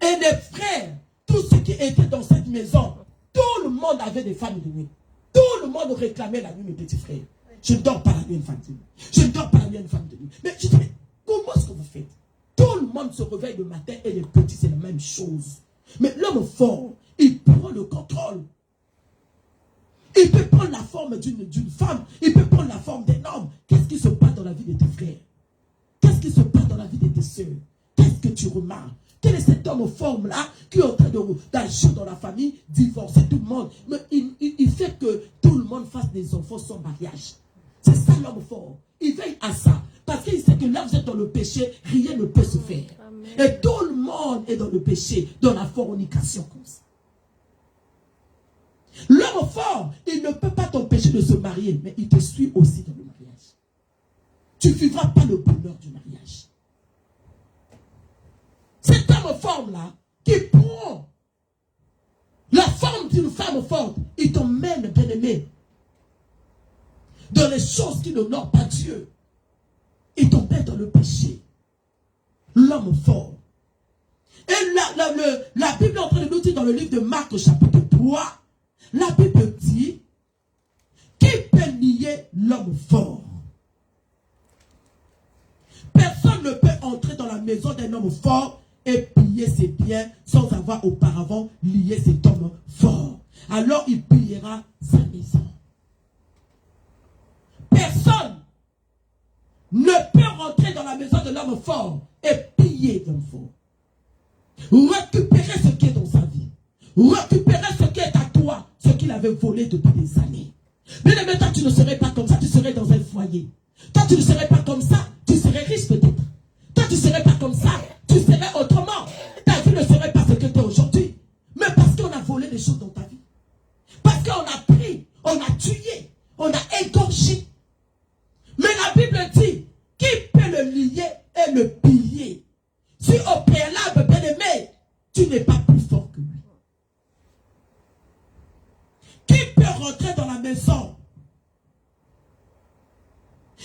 Et les frères, tous ceux qui étaient dans cette maison, tout le monde avait des femmes de nuit. Tout le monde réclamait la nuit, mes petits frères. Je ne dors pas la nuit, une femme de nuit. Je ne dors pas la nuit, une femme de nuit. Mais je dis, mais comment est-ce que vous faites? Tout le monde se réveille le matin et les petits, c'est la même chose. Mais l'homme fort, il prend le contrôle. Il peut prendre la forme d'une femme. Il peut prendre la forme d'un homme. Qu'est-ce qui se passe dans la vie de tes frères? Qu'est-ce qui se passe dans la vie de tes soeurs? Qu'est-ce que tu remarques? Quel est cet homme forme-là qui est en train d'agir dans la famille, divorcer tout le monde? Mais il fait que tout le monde fasse des enfants sans mariage. C'est ça l'homme fort. Il veille à ça. Parce qu'il sait que là, vous êtes dans le péché, rien ne peut se faire. Amen. Et tout le monde est dans le péché, dans la fornication comme ça. L'homme fort, il ne peut pas t'empêcher de se marier, mais il te suit aussi dans le mariage. Tu ne vivras pas le bonheur du mariage. Cet homme fort-là, qui prend la forme d'une femme forte, il t'emmène, bien-aimé, dans les choses qui n'honorent pas Dieu. Il t'emmène dans le péché. L'homme fort. Et la Bible est en train de nous dire dans le livre de Marc, chapitre 3, la Bible dit, qui peut nier l'homme fort? Personne ne peut entrer dans la maison d'un homme fort et piller ses biens sans avoir auparavant lié cet homme fort. Alors il pillera sa maison. Personne ne peut rentrer dans la maison de l'homme fort et piller l'homme fort. Récupérer ce qui est dans sa vie. Récupérer ce qui est à toi, ce qu'il avait volé depuis des années. Mais maintenant, tu ne serais pas comme ça, tu serais dans un foyer. Toi, tu ne serais pas comme ça, tu serais riche peut-être. Toi, tu ne serais pas comme ça, tu serais autrement. Ta vie ne serait pas ce que tu es aujourd'hui. Mais parce qu'on a volé des choses dans ta vie. Parce qu'on a pris, on a tué, on a égorgé. Mais la Bible dit, qui peut le lier et le piller? Si au préalable, bien-aimé, tu n'es pas plus fort que lui. Qui peut rentrer dans la maison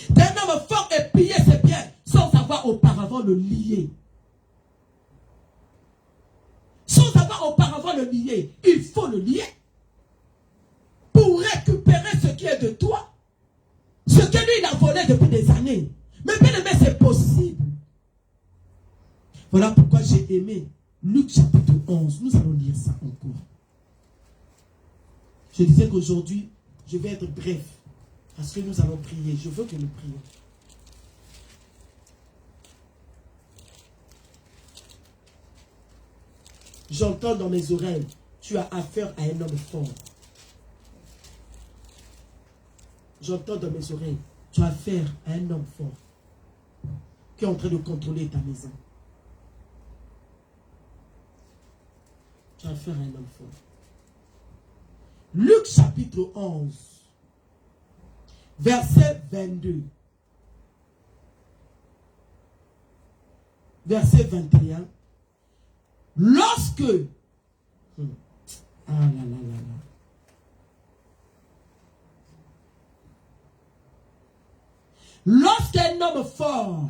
d'un homme fort et piller ses biens sans avoir auparavant le lier? Sans avoir auparavant le lier, il faut le lier pour récupérer ce qui est de toi. Ce que lui, il a volé depuis des années. Mais bien aimé, c'est possible. Voilà pourquoi j'ai aimé Luc chapitre 11. Nous allons lire ça encore. Je disais qu'aujourd'hui, je vais être bref. Parce que nous allons prier. Je veux que nous prions. J'entends dans mes oreilles, tu as affaire à un homme fort. J'entends dans mes oreilles, tu as affaire à un homme fort qui est en train de contrôler ta maison. Tu as affaire à un homme fort. Luc chapitre 11, verset 22. Verset 21. Lorsque... Ah là là là là. Lorsqu'un homme fort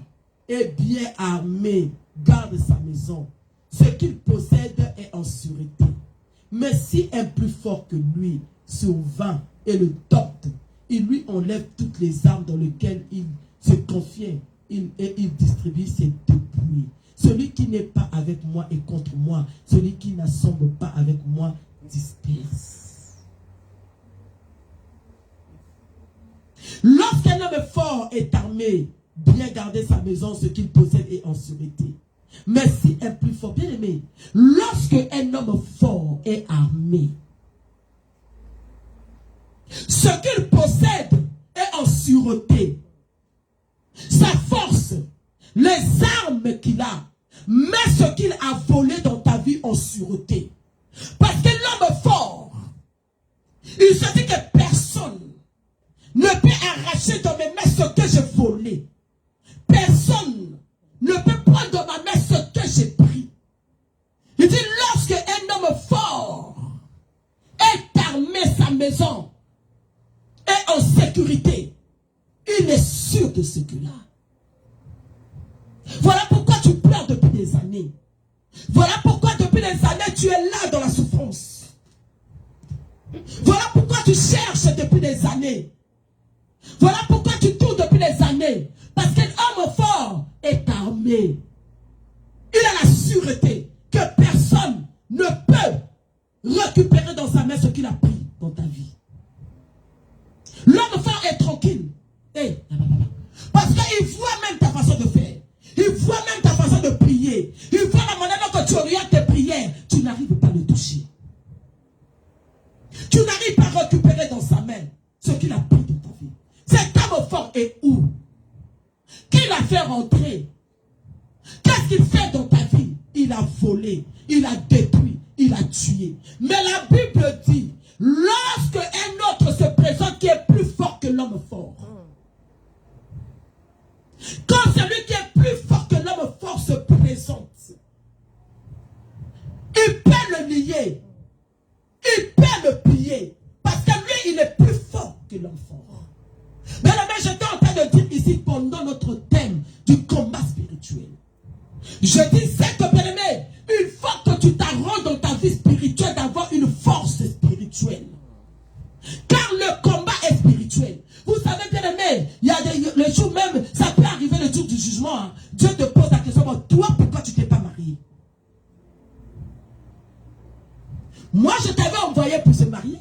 et bien armé garde sa maison, ce qu'il possède est en sûreté. Mais si un plus fort que lui survint et le dompte, il lui enlève toutes les armes dans lesquelles il se confiait et il distribue ses dépouilles. Celui qui n'est pas avec moi est contre moi. Celui qui n'assemble pas avec moi disperse. Lorsqu'un homme fort est armé, bien garder sa maison, ce qu'il possède est en sûreté. Mais si un plus fort, bien aimé, lorsque un homme fort est armé, ce qu'il possède est en sûreté. Sa force, les armes qu'il a, met ce qu'il a volé dans ta vie en sûreté. Parce que l'homme fort, il se dit que personne ne peut arracher de mes mains ce que j'ai volé. Personne ne peut prendre de ma main ce que j'ai pris. Il dit, lorsque un homme fort est armé, sa maison est en sécurité, il est sûr de ce que là. Voilà pourquoi tu pleures depuis des années. Voilà pourquoi depuis des années tu es là dans la souffrance. Voilà pourquoi tu cherches depuis des années. Voilà pourquoi tu tournes depuis des années. Parce qu'un homme fort est armé. Il a la sûreté que personne ne peut récupérer dans sa main ce qu'il a pris dans ta vie. L'homme fort est tranquille. Parce qu'il voit même ta façon de faire. Il voit même ta façon de prier. Il voit la manière dont pas le toucher. Tu n'arrives pas à récupérer dans sa main ce qu'il a pris de ta vie. Cet homme fort est où? Qui l'a fait rentrer? Qu'est-ce qu'il fait dans ta vie? Il a volé, il a détruit, il a tué. Mais la Bible dit, lorsque un autre se présente qui est plus fort que l'homme fort, quand celui qui est plus fort que l'homme fort se présente, il peut le lier, il peut le piller, parce que lui, il est plus fort que l'homme fort. Mais là, j'étais en train de dire ici, pendant notre thème du combat spirituel, je disais que, bien aimé, il faut que tu t'arranges dans ta vie spirituelle d'avoir une force spirituelle. Car le combat est spirituel. Vous savez, bien aimé, il y a le jour même, ça peut arriver le jour du jugement. Hein. Dieu te pose la question, toi, pourquoi tu t'es pas marié? Moi, je t'avais envoyé pour se marier.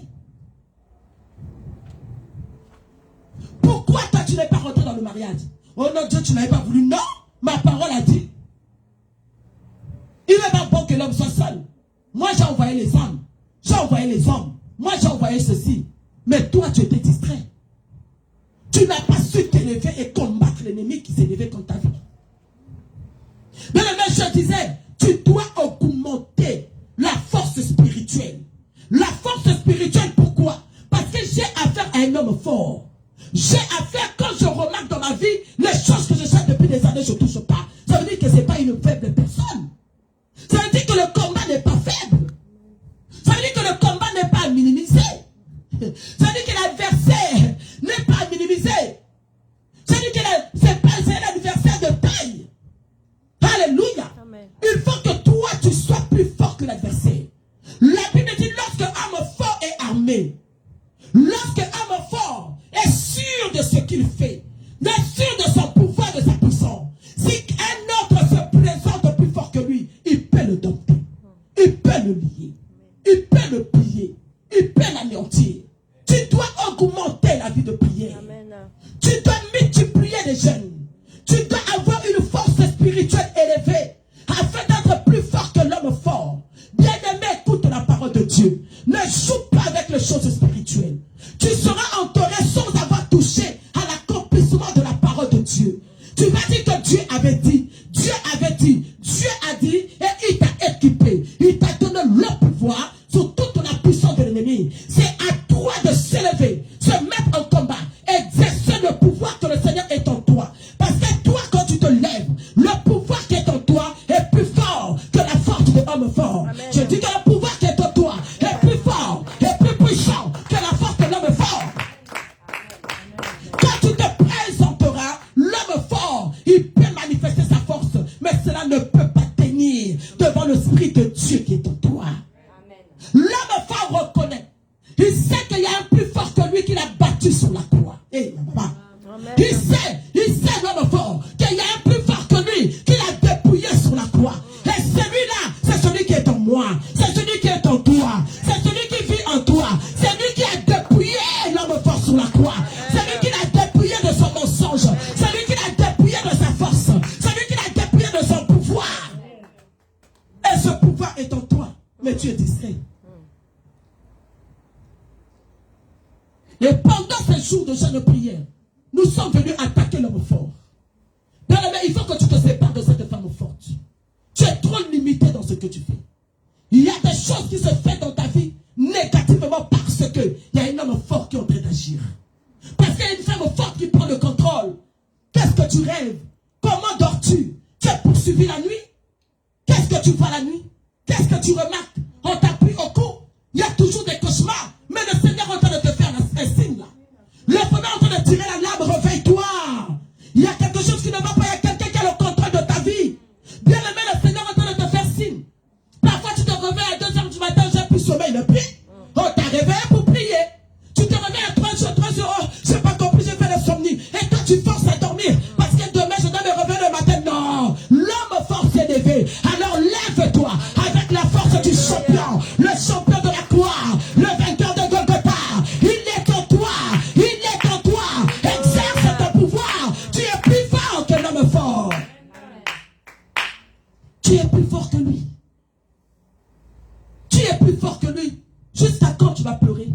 Pourquoi toi, tu n'es pas rentré dans le mariage? Oh non, Dieu, tu n'avais pas voulu. Non, ma parole a dit. Il n'est pas bon que l'homme soit seul. Moi, j'ai envoyé les hommes. J'ai envoyé les hommes. Moi, j'ai envoyé ceci. Mais toi, tu étais distrait. Tu n'as pas su t'élever et combattre l'ennemi qui s'est levé contre ta vie. Mais le même je disais, tu dois augmenter la force spirituelle. La force spirituelle, pourquoi? Parce que j'ai affaire à un homme fort. J'ai affaire, quand je remarque dans ma vie, les choses que je sais depuis des années, je ne touche pas. Ça veut dire que ce n'est pas une faible personne. Ça veut dire que le combat n'est pas faible. Ça veut dire que le combat n'est pas minimisé. Ça veut dire que l'adversaire n'est pas minimisé. Ça veut dire que c'est un adversaire de taille. Alléluia. Amen. Il faut que toi, tu sois plus fort que l'adversaire. La Bible dit, lorsque homme fort est armé, lorsque homme fort est sûr de ce qu'il fait, est sûr de son pouvoir, de sa puissance, si un autre se présente plus fort que lui, il peut le dompter, il peut le lier, il peut le piller, il peut l'anéantir. Tu dois augmenter la vie de prière. Amen. Tu dois multiplier les jeunes. Tu dois avoir une force spirituelle élevée afin d'être plus fort que l'homme fort. Bien-aimé, écoute la parole de Dieu. Ne joue pas avec les choses spirituelles. Tu seras entouré sans avoir touché à l'accomplissement de la parole de Dieu. Tu vas dire que Dieu avait dit, Dieu avait dit, Dieu a dit, et il t'a équipé. Il t'a donné le pouvoir sur toute la puissance de l'ennemi. C'est à toi de s'élever, se mettre en combat, exercer le pouvoir que le Seigneur est en toi. Parce que toi, quand tu te lèves, le pouvoir qui est en toi est plus fort que la force de l'homme fort. Amen. Je dis que le pouvoir qui est en toi est plus fort, est plus puissant que la force de l'homme fort. Quand tu te présenteras, l'homme fort, il peut manifester sa force, mais cela ne peut pas tenir devant l'Esprit de Dieu qui est en toi. L'homme fort reconnaît. Il sait qu'il y a un plus fort que lui qui l'a battu sur la croix. Hey, papa. Il sait l'homme fort qu'il y a un plus fort que lui qui l'a dépouillé sur la croix. Et celui-là, c'est celui qui est en moi. C'est celui qui est en toi. C'est celui qui vit en toi. C'est lui qui a dépouillé l'homme fort sur la croix. C'est lui qui l'a dépouillé de son mensonge. C'est lui qui l'a dépouillé de sa force. C'est lui qui l'a dépouillé de son pouvoir. Et ce pouvoir est en toi. Mais tu es distrait. Et pendant ces jours de jeûne de prière, nous sommes venus attaquer l'homme fort. Bien aimé, il faut que tu te sépares de cette femme forte. Tu es trop limité dans ce que tu fais. Il y a des choses qui se font dans ta vie négativement parce qu'il y a un homme fort qui est en train d'agir. Parce qu'il y a une femme forte qui prend le contrôle. Qu'est-ce que tu rêves? Comment dors-tu? Tu es poursuivi la nuit? Qu'est-ce que tu vois la nuit? Qu'est-ce que tu remarques? On t'appuie au cou. Il y a toujours des cauchemars. Mais le Seigneur est en train de te faire un signe là. Le Seigneur est en train de tirer la lame, réveille-toi. Il y a quelque chose qui ne va pas, il y a quelqu'un qui a le contrôle de ta vie. Bien aimé, le Seigneur est en train de te faire signe. Parfois tu te réveilles à 2h du matin, j'ai plus sommeil, le prie. On t'a réveillé pour prier. Tu te réveilles à 3h, oh, j'ai pas compris, j'ai fait l'insomnie. Et toi tu forces à dormir. Parce que demain je dois me réveiller le matin. Non, l'homme fort s'est levé. Alors lève-toi avec la force du champion. Le champion de la croix. Le vainqueur de Golgotha. Il est en toi. Il est en toi. Exerce ton pouvoir. Tu es plus fort que l'homme fort. Tu es plus fort que lui. Tu es plus fort que lui. Jusqu'à quand tu vas pleurer?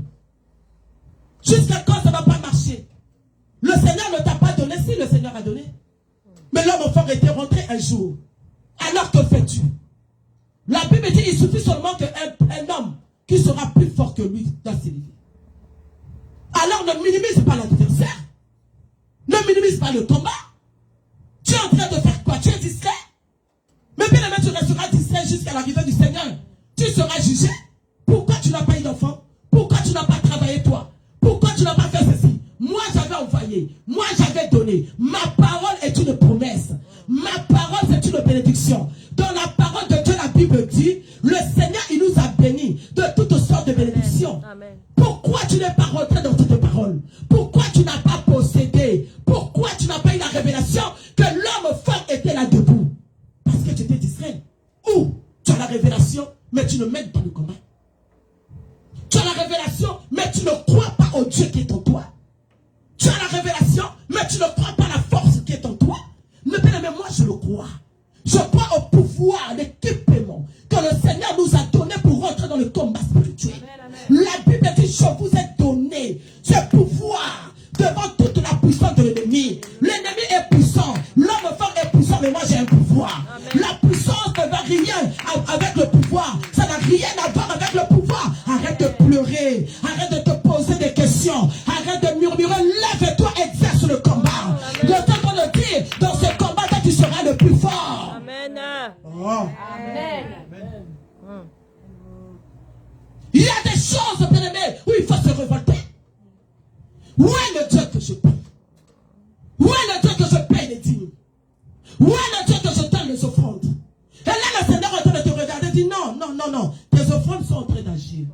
Jusqu'à quand ça ne va pas marcher? Le Seigneur ne t'a pas donné, si le Seigneur a donné. Mais l'homme fort était rentré un jour. Alors que fais-tu? La Bible dit il suffit seulement qu'un homme qui sera plus fort que lui doit s'élever. Alors ne minimise pas l'adversaire. Ne minimise pas le combat. Tu es en train de faire quoi? Tu es distrait? Mais bien aimé, tu resteras distrait jusqu'à l'arrivée du Seigneur. Tu seras jugé. Pourquoi tu n'as pas eu d'enfant? Pourquoi tu n'as pas travaillé toi? Pourquoi tu n'as pas fait ceci? Moi j'avais envoyé. Moi j'avais donné. Ma parole est une promesse. Ma parole c'est une bénédiction. Dans la parole de Dieu, la Bible dit, le Seigneur il nous a bénis de toutes sortes de bénédictions. Amen. Pourquoi tu n'es pas rentré dans cette parole? Pourquoi tu n'as pas possédé? Pourquoi tu n'as pas eu la révélation que l'homme fort était là debout? Parce que tu étais distrait. Ou tu as la révélation, mais tu ne mènes pas le combat. Tu as la révélation, mais tu ne crois pas au Dieu qui est en toi. Tu as la révélation, mais tu ne crois pas à la force qui est en toi. Mais bien aimé, moi je le crois. Je crois au pouvoir, l'équipement que le Seigneur nous a donné pour rentrer dans le combat spirituel. La Bible dit, je vous ai donné ce pouvoir devant toute la puissance de l'ennemi. L'ennemi est puissant, l'homme fort est puissant, mais moi j'ai un pouvoir. Amen. La puissance ne va rien avec le pouvoir. Ça n'a rien à voir avec le pouvoir. Arrête de pleurer, arrête de te poser des questions, arrête de murmurer, lève-toi, exerce le combat. Je t'entends le dire, dans ce combat, tu seras le plus fort. Amen. Oh. Amen. Amen. Il y a des choses, bien aimés, où il faut se révolter. Où est le Dieu que je prie? Où est le Dieu que je paye les dîmes? Où est le Dieu que je donne les offrandes? Et là, le Seigneur est en train de te regarder et dit non, non, non, non. Tes offrandes sont en train d'agir.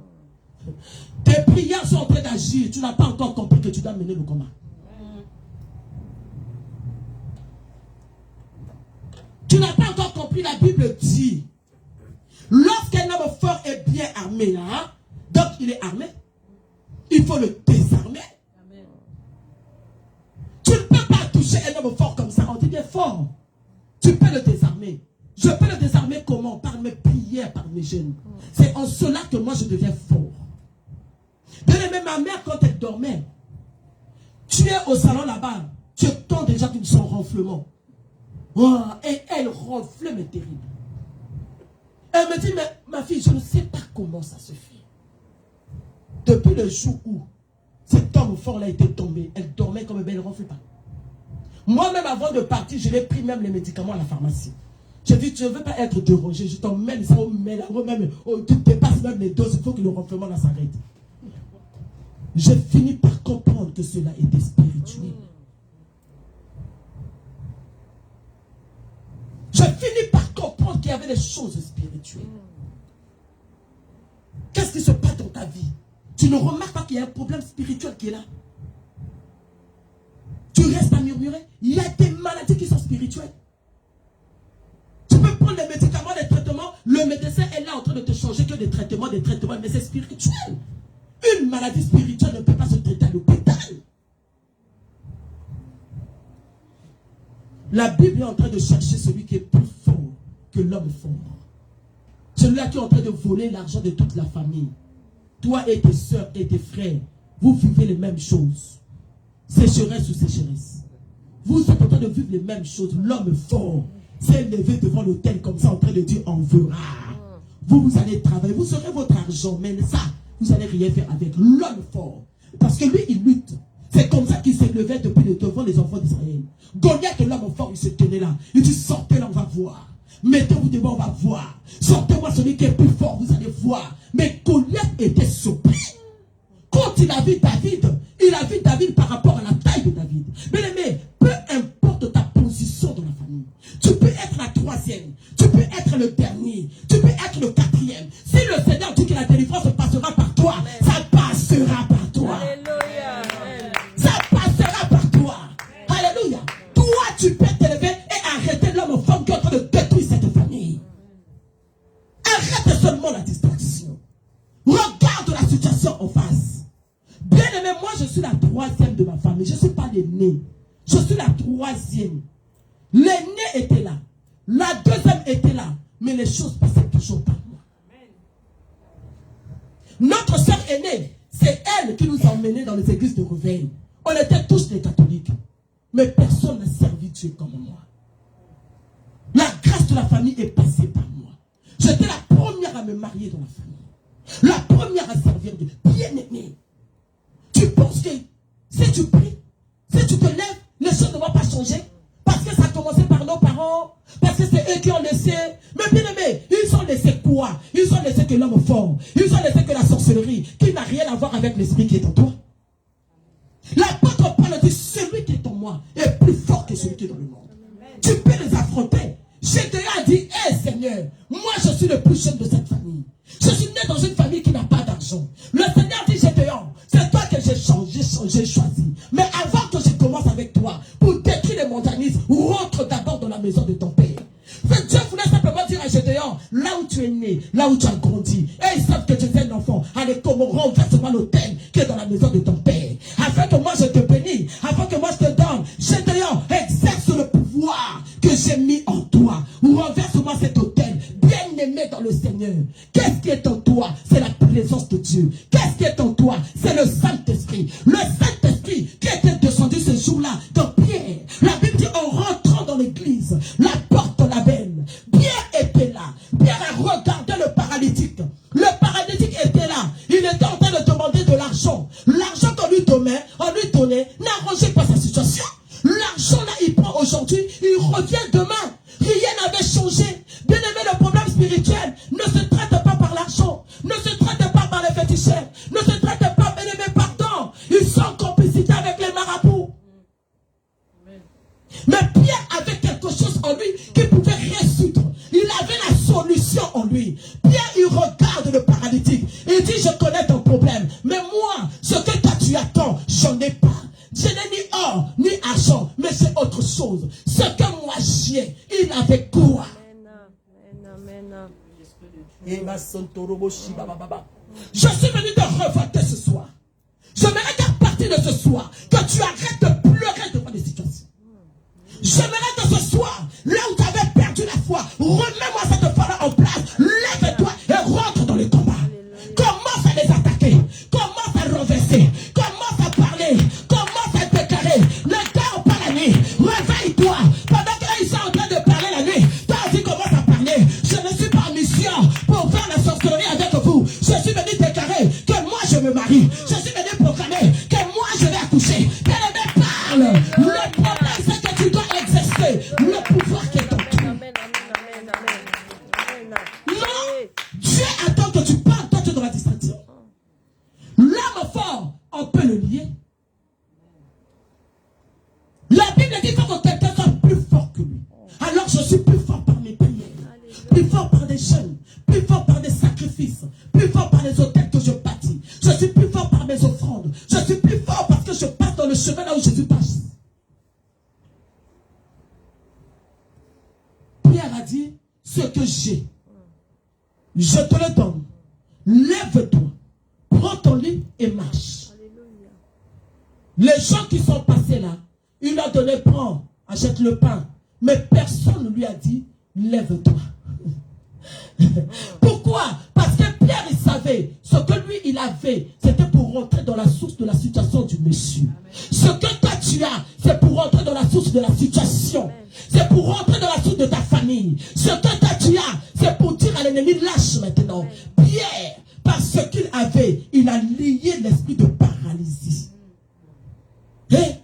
Tes prières sont en train d'agir. Tu n'as pas encore compris que tu dois mener le combat. Tu n'as pas encore compris, la Bible dit, lorsqu'un homme fort est bien armé, hein, donc il est armé, il faut le désarmer. Amen. Tu ne peux pas toucher un homme fort comme ça, on dit bien fort. Tu peux le désarmer. Je peux le désarmer comment? Par mes prières, par mes jeûnes. C'est en cela que moi je deviens fort. Bien-aimé, ma mère, quand elle dormait, tu es au salon là-bas, tu entends déjà d'une son ronflement. Oh, et elle ronfle, mais terrible. Elle me dit, mais ma fille, je ne sais pas comment ça se fait. Depuis le jour où cet homme fort-là était tombé, elle dormait comme elle ne ronfle pas. Moi-même, avant de partir, je l'ai pris même les médicaments à la pharmacie. J'ai dit, je ne veux pas être dérangé, je t'emmène ça, tu dépasses même les doses, il faut que le ronflement là s'arrête. J'ai fini par comprendre que cela était spirituel. J'ai fini par comprendre qu'il y avait des choses spirituelles. Qu'est-ce qui se passe dans ta vie? Tu ne remarques pas qu'il y a un problème spirituel qui est là? Tu restes à murmurer? Il y a des maladies qui sont spirituelles. Tu peux prendre des médicaments, des traitements. Le médecin est là en train de te changer que des traitements, mais c'est spirituel. Une maladie spirituelle ne peut pas se traiter à l'hôpital. La Bible est en train de chercher celui qui est plus fort que l'homme fort. Celui-là qui est en train de voler l'argent de toute la famille. Toi et tes soeurs et tes frères, vous vivez les mêmes choses. Sécheresse ou sécheresse. Vous êtes en train de vivre les mêmes choses. L'homme fort s'est levé devant l'autel comme ça en train de dire on verra. Vous allez travailler, vous aurez votre argent, mais ça, vous n'allez rien faire avec l'homme fort. Parce que lui, il lutte. C'est comme ça qu'il s'est levé depuis devant les enfants d'Israël. Goliath, l'homme fort, il se tenait là. Il dit, sortez là, on va voir. Mettez-vous devant, on va voir. Sortez-moi celui qui est plus fort, vous allez voir. Mais Goliath était surpris. Quand il a vu David par rapport à la taille de David. Bien aimé, peu importe ta position dans la famille. Tu peux être la troisième. Tu peux être le dernier. Tu peux être le quatrième. Si le Seigneur dit que la délivrance passera par toi, ça passera par toi. Alléluia. Ça passera par toi. Alléluia. Toi, tu peux t'élever et arrêter l'homme fort qui est en train de détruire cette famille. Arrête seulement la distraction. Regarde la situation en face. Bien aimé, moi je suis la troisième de ma famille. Je ne suis pas l'aîné. Je suis la troisième. L'aîné était là. La deuxième était là. Mais les choses passaient toujours par moi. Notre sœur aînée, c'est elle qui nous a emmenés dans les églises de réveil. On était tous des catholiques. Mais personne n'a servi Dieu comme moi. La grâce de la famille est passée par moi. J'étais la première à me marier dans la famille. La première à servir Dieu. Bien aimé. Tu penses que si tu pries, si tu te lèves, les choses ne vont pas changer? Parce que ça a commencé par nos parents, parce que c'est eux qui ont laissé. Mais bien aimé, ils ont laissé quoi? Ils ont laissé que l'homme fort. Ils ont laissé que la sorcellerie, qui n'a rien à voir avec l'esprit qui est en toi. L'apôtre Paul dit, celui qui est en moi est plus fort que celui qui est dans le monde. Tu peux les affronter. Gédéon a dit, hé Seigneur, moi je suis le plus jeune de cette famille. Je suis né dans une famille qui n'a pas d'argent. Le Seigneur dit, Gédéon, c'est toi que j'ai choisi. Mais avant que je commence avec toi, pour détruire les montanistes, rentre d'abord dans la maison de ton père. Dieu voulait simplement dire à Gédéon, là où tu es né, là où tu as grandi, et ils savent que tu es un enfant, allez, comme renverse-moi l'autel qui est dans la maison de ton père. Afin que moi je te bénisse, afin que moi je te donne. Gédéon, exerce le pouvoir que j'ai mis en toi. Renverse-moi cet autel, bien aimé dans le Seigneur. Qu'est-ce qui est en toi? C'est la présence de Dieu. Qu'est-ce qui est en toi? C'est le Saint-Esprit. Le Saint-Esprit qui était descendu ce jour-là dans Pierre. La Bible dit, en rentrant dans l'église, la porte la veine. Pierre était là. Pierre a regardé le paralytique. Le paralytique était là. Il était en train de demander de l'argent. L'argent qu'on lui donnait, n'arrangeait pas sa situation. L'argent là, il prend aujourd'hui, il revient demain. Rien n'avait changé. Bien aimé, le problème spirituel ne se traite pas par l'argent, ne se traite pas par les féticheurs, ne se traite pas, bien aimé, pardon. Ils sont en complicité avec les marabouts. Mais Pierre avait quelque chose en lui qui pouvait résoudre. Il avait la solution en lui. Pierre, il regarde le paralytique. Il dit, je connais ton problème. Mais moi, ce que toi tu attends, j'en ai pas. Je n'ai ni or, ni argent, mais c'est autre chose. Ce que moi j'ai, il avait quoi? Je suis venu te révolter ce soir. J'aimerais qu'à partir de ce soir, que tu arrêtes de pleurer devant les situations. J'aimerais que ce soir, là où tu avais perdu la foi, remets-moi cette foi-là en place. Lève-toi et rentre dans le combat. Commence à les attaquer. Commence à renverser. Commence à parler. Commence à déclarer. Ne dors pas la nuit. Réveille-toi. Pendant qu'ils sont en train de parler la nuit, toi aussi commence à parler. Je ne suis pas en mission pour faire la sorcellerie avec vous. Je suis venu déclarer que moi je me marie. Je suis venu proclamer que moi je vais accoucher. Qu'elle me parle. Le problème c'est que tu dois exercer le pouvoir qui est en toi. Non, Dieu attend que tu parles, toi tu es dans la distraction. L'homme fort, on peut le lier. La Bible dit qu'il faut que quelqu'un soit plus fort que lui. Alors je suis plus fort par mes prières, plus fort par des jeûnes, plus fort par des sacrifices, plus fort par les autels que je bâtis. Je suis plus fort par mes offrandes. Je suis plus fort parce que je passe dans le chemin là où Jésus passe. Pierre a dit, ce que j'ai, je te le donne. Lève-toi, prends ton lit et marche. Les gens qui sont passés là, il a donné, prends, achète le pain. Mais personne ne lui a dit, lève-toi. Pourquoi? Parce que Pierre, il savait, ce que lui, il avait, c'était pour rentrer dans la source de la situation du monsieur. Ce que toi, tu as, c'est pour rentrer dans la source de la situation. C'est pour rentrer dans la source de ta famille. Ce que toi, tu as, c'est pour dire à l'ennemi, lâche maintenant. Pierre, par ce qu'il avait, il a lié l'esprit de paralysie. Et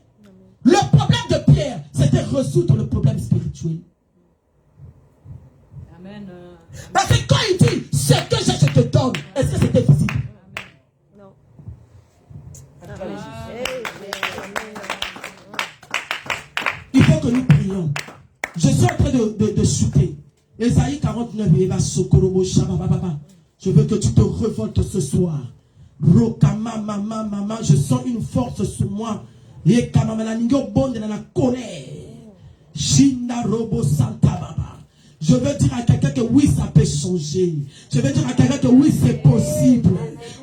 le problème de Pierre, c'était résoudre le problème spirituel. Amen. Parce que quand il dit, ce que je te donne, est-ce que c'était visible? Non. Il faut que nous prions. Je suis en train de chuter. Ésaïe 49, je veux que tu te révoltes ce soir. Rokama, mama, mama, je sens une force sur moi. Et la colère. Shinda robo santa baba. Je veux dire à quelqu'un que oui, ça peut changer. Je veux dire à quelqu'un que oui, c'est possible.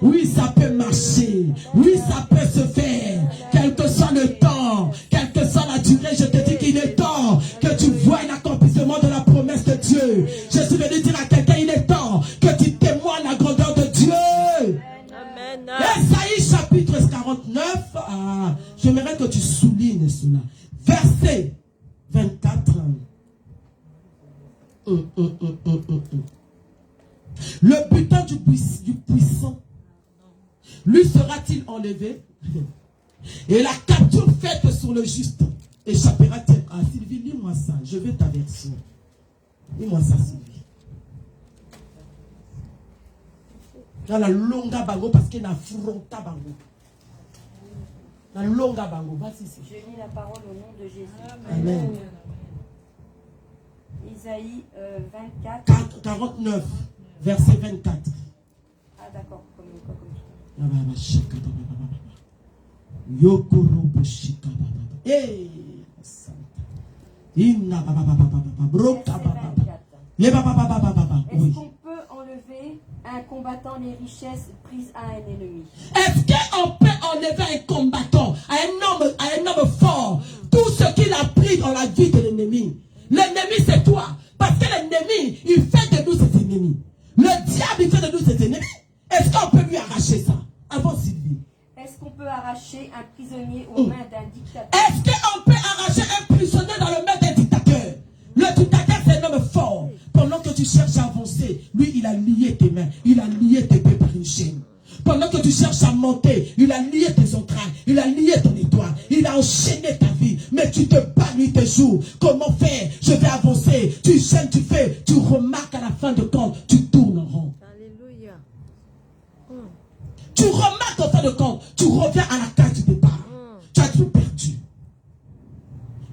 Oui, ça peut marcher. Oui, ça peut se faire. Quel que soit le temps, quelle que soit la durée, je te dis qu'il est temps que tu vois l'accomplissement de la promesse de Dieu. Je suis venu dire à quelqu'un, il est temps que tu témoignes la grandeur de Dieu. 49, j'aimerais que tu soulignes cela. Verset 24. Le butin du puissant lui sera-t-il enlevé? Et la capture faite sur le juste échappera-t-elle? Ah, Sylvie, lis-moi ça. Je veux ta version. Lis-moi ça, Sylvie. Dans la longa bango, parce qu'il y a un fronta bango. Dans la longa bango, vas-y. Je lis la parole au nom de Jésus. Amen. Isaïe 24. 49, verset 24. Ah d'accord, comme tout. Hey, est-ce qu'on peut enlever un combattant les richesses prises à un ennemi? Est-ce qu'on peut enlever un combattant, à un homme fort, tout ce qu'il a pris dans la vie de l'ennemi? L'ennemi, c'est toi. Parce que l'ennemi, il fait de nous ses ennemis. Le diable, il fait de nous ses ennemis. Est-ce qu'on peut lui arracher ça? Avant Sylvie. Est-ce qu'on peut arracher un prisonnier aux mains d'un dictateur? Est-ce qu'on peut arracher un prisonnier dans le main d'un dictateur? Le dictateur, c'est un homme fort. Pendant que tu cherches à avancer, lui, il a lié tes mains. Il a lié tes pieds par une chaîne. Pendant que tu cherches à monter, il a lié tes entrailles, il a lié ton étoile, il a enchaîné ta vie. Mais tu te bats nuit et jour. Comment faire? Je vais avancer. Tu gênes, tu fais. Tu remarques à la fin de compte, tu tournes en rond. Alléluia. Tu remarques en fin de compte, tu reviens à la case du départ. Tu as tout perdu.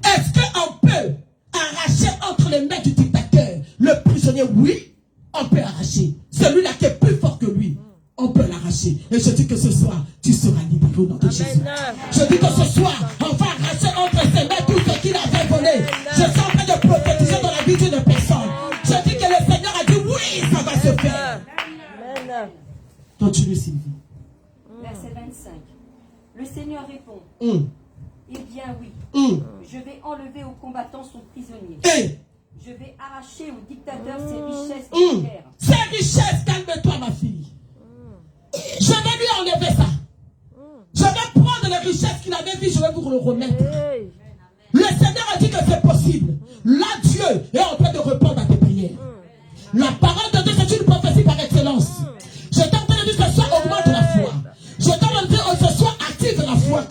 Est-ce qu'on peut arracher entre les mains du dictateur le prisonnier? Oui, on peut arracher. Celui-là qui est plus fort que lui, on peut l'arracher. Et je dis que ce soir, tu seras libéré au nom de Jésus. Je dis que ce soir, on va arracher entre ses mains tout ce qu'il avait volé. Je suis en train de prophétiser dans la vie d'une personne. Je dis que le Seigneur a dit oui, ça va se faire. Continue, Sylvie. Verset 25. Le Seigneur répond. Eh bien oui, je vais enlever au combattant son prisonnier. Je vais arracher au dictateur ses richesses militaires. Ses richesses, calme-toi ma fille. Je vais lui enlever ça. Je vais prendre les richesses qu'il avait vues, je vais vous le remettre. Le Seigneur a dit que c'est possible. Là, Dieu est en train de répondre à tes prières. La parole de Dieu, c'est une prophétie par excellence. Je t'ai en train de dire que ce soir, augmente la foi. Je t'ai en train de dire que ce soir, active la foi.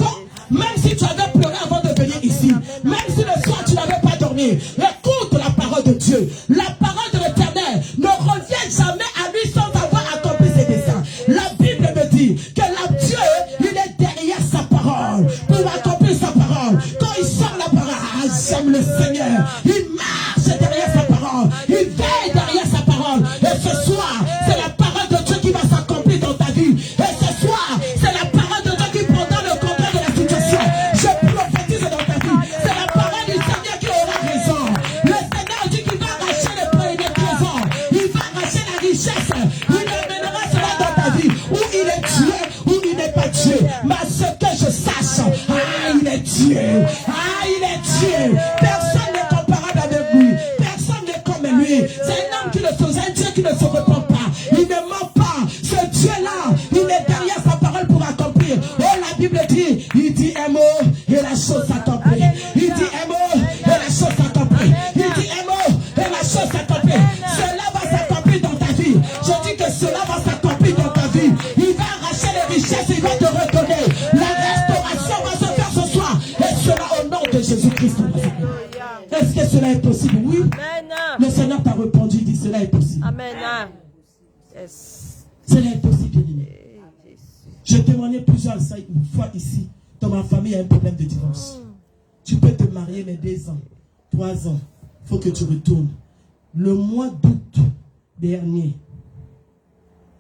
Même si tu avais pleuré avant de venir ici, même si le soir tu n'avais pas dormi, écoute la parole de Dieu. La parole de l'Éternel ne revient jamais à lui sans avoir accompli ses desseins. La Bible me dit que Dieu, il est derrière sa parole pour accomplir sa parole. Quand il sort la parole, j'aime le Seigneur. Il marche derrière sa parole. Il veille derrière sa parole. Et ce soir, c'est la parole de Dieu qui va s'accomplir dans ta vie. Et ce soir, c'est la parole de Dieu qui prendra le contrôle de la situation. Je prophétise dans ta vie. C'est la parole du Seigneur qui aura raison. Le Seigneur dit qu'il va arracher les présents. Il va arracher la richesse. Il amènera cela dans ta vie. Où il est Dieu, où il n'est pas Dieu. Mais à ce que je sache, il est Dieu. Il est Dieu. Personne n'est comparable avec lui. Personne n'est comme lui. C'est un homme qui ne se, un Dieu qui ne se repent pas. Il ne ment pas. Ce Dieu-là, il est derrière sa parole pour accomplir. Oh, la Bible dit, il dit un mot et la chose s'accomplit. Il dit un mot et la chose s'accomplit. Il dit un mot et la chose s'accomplit. Cela va s'accomplir dans ta vie. Je dis que cela va s'accomplir dans ta vie. Il va arracher les richesses, il va te redonner. La restauration va se faire ce soir. Et cela au nom de Jésus-Christ. Est-ce que cela est possible? Oui. Le Seigneur t'a répondu, il dit cela est possible. Amen. Yes. Cela est possible, bien-aimé. J'ai témoigné plusieurs fois ici. Dans ma famille, il y a un problème de divorce. Tu peux te marier, mais 2 ans, 3 ans, il faut que tu retournes. Le mois d'août dernier,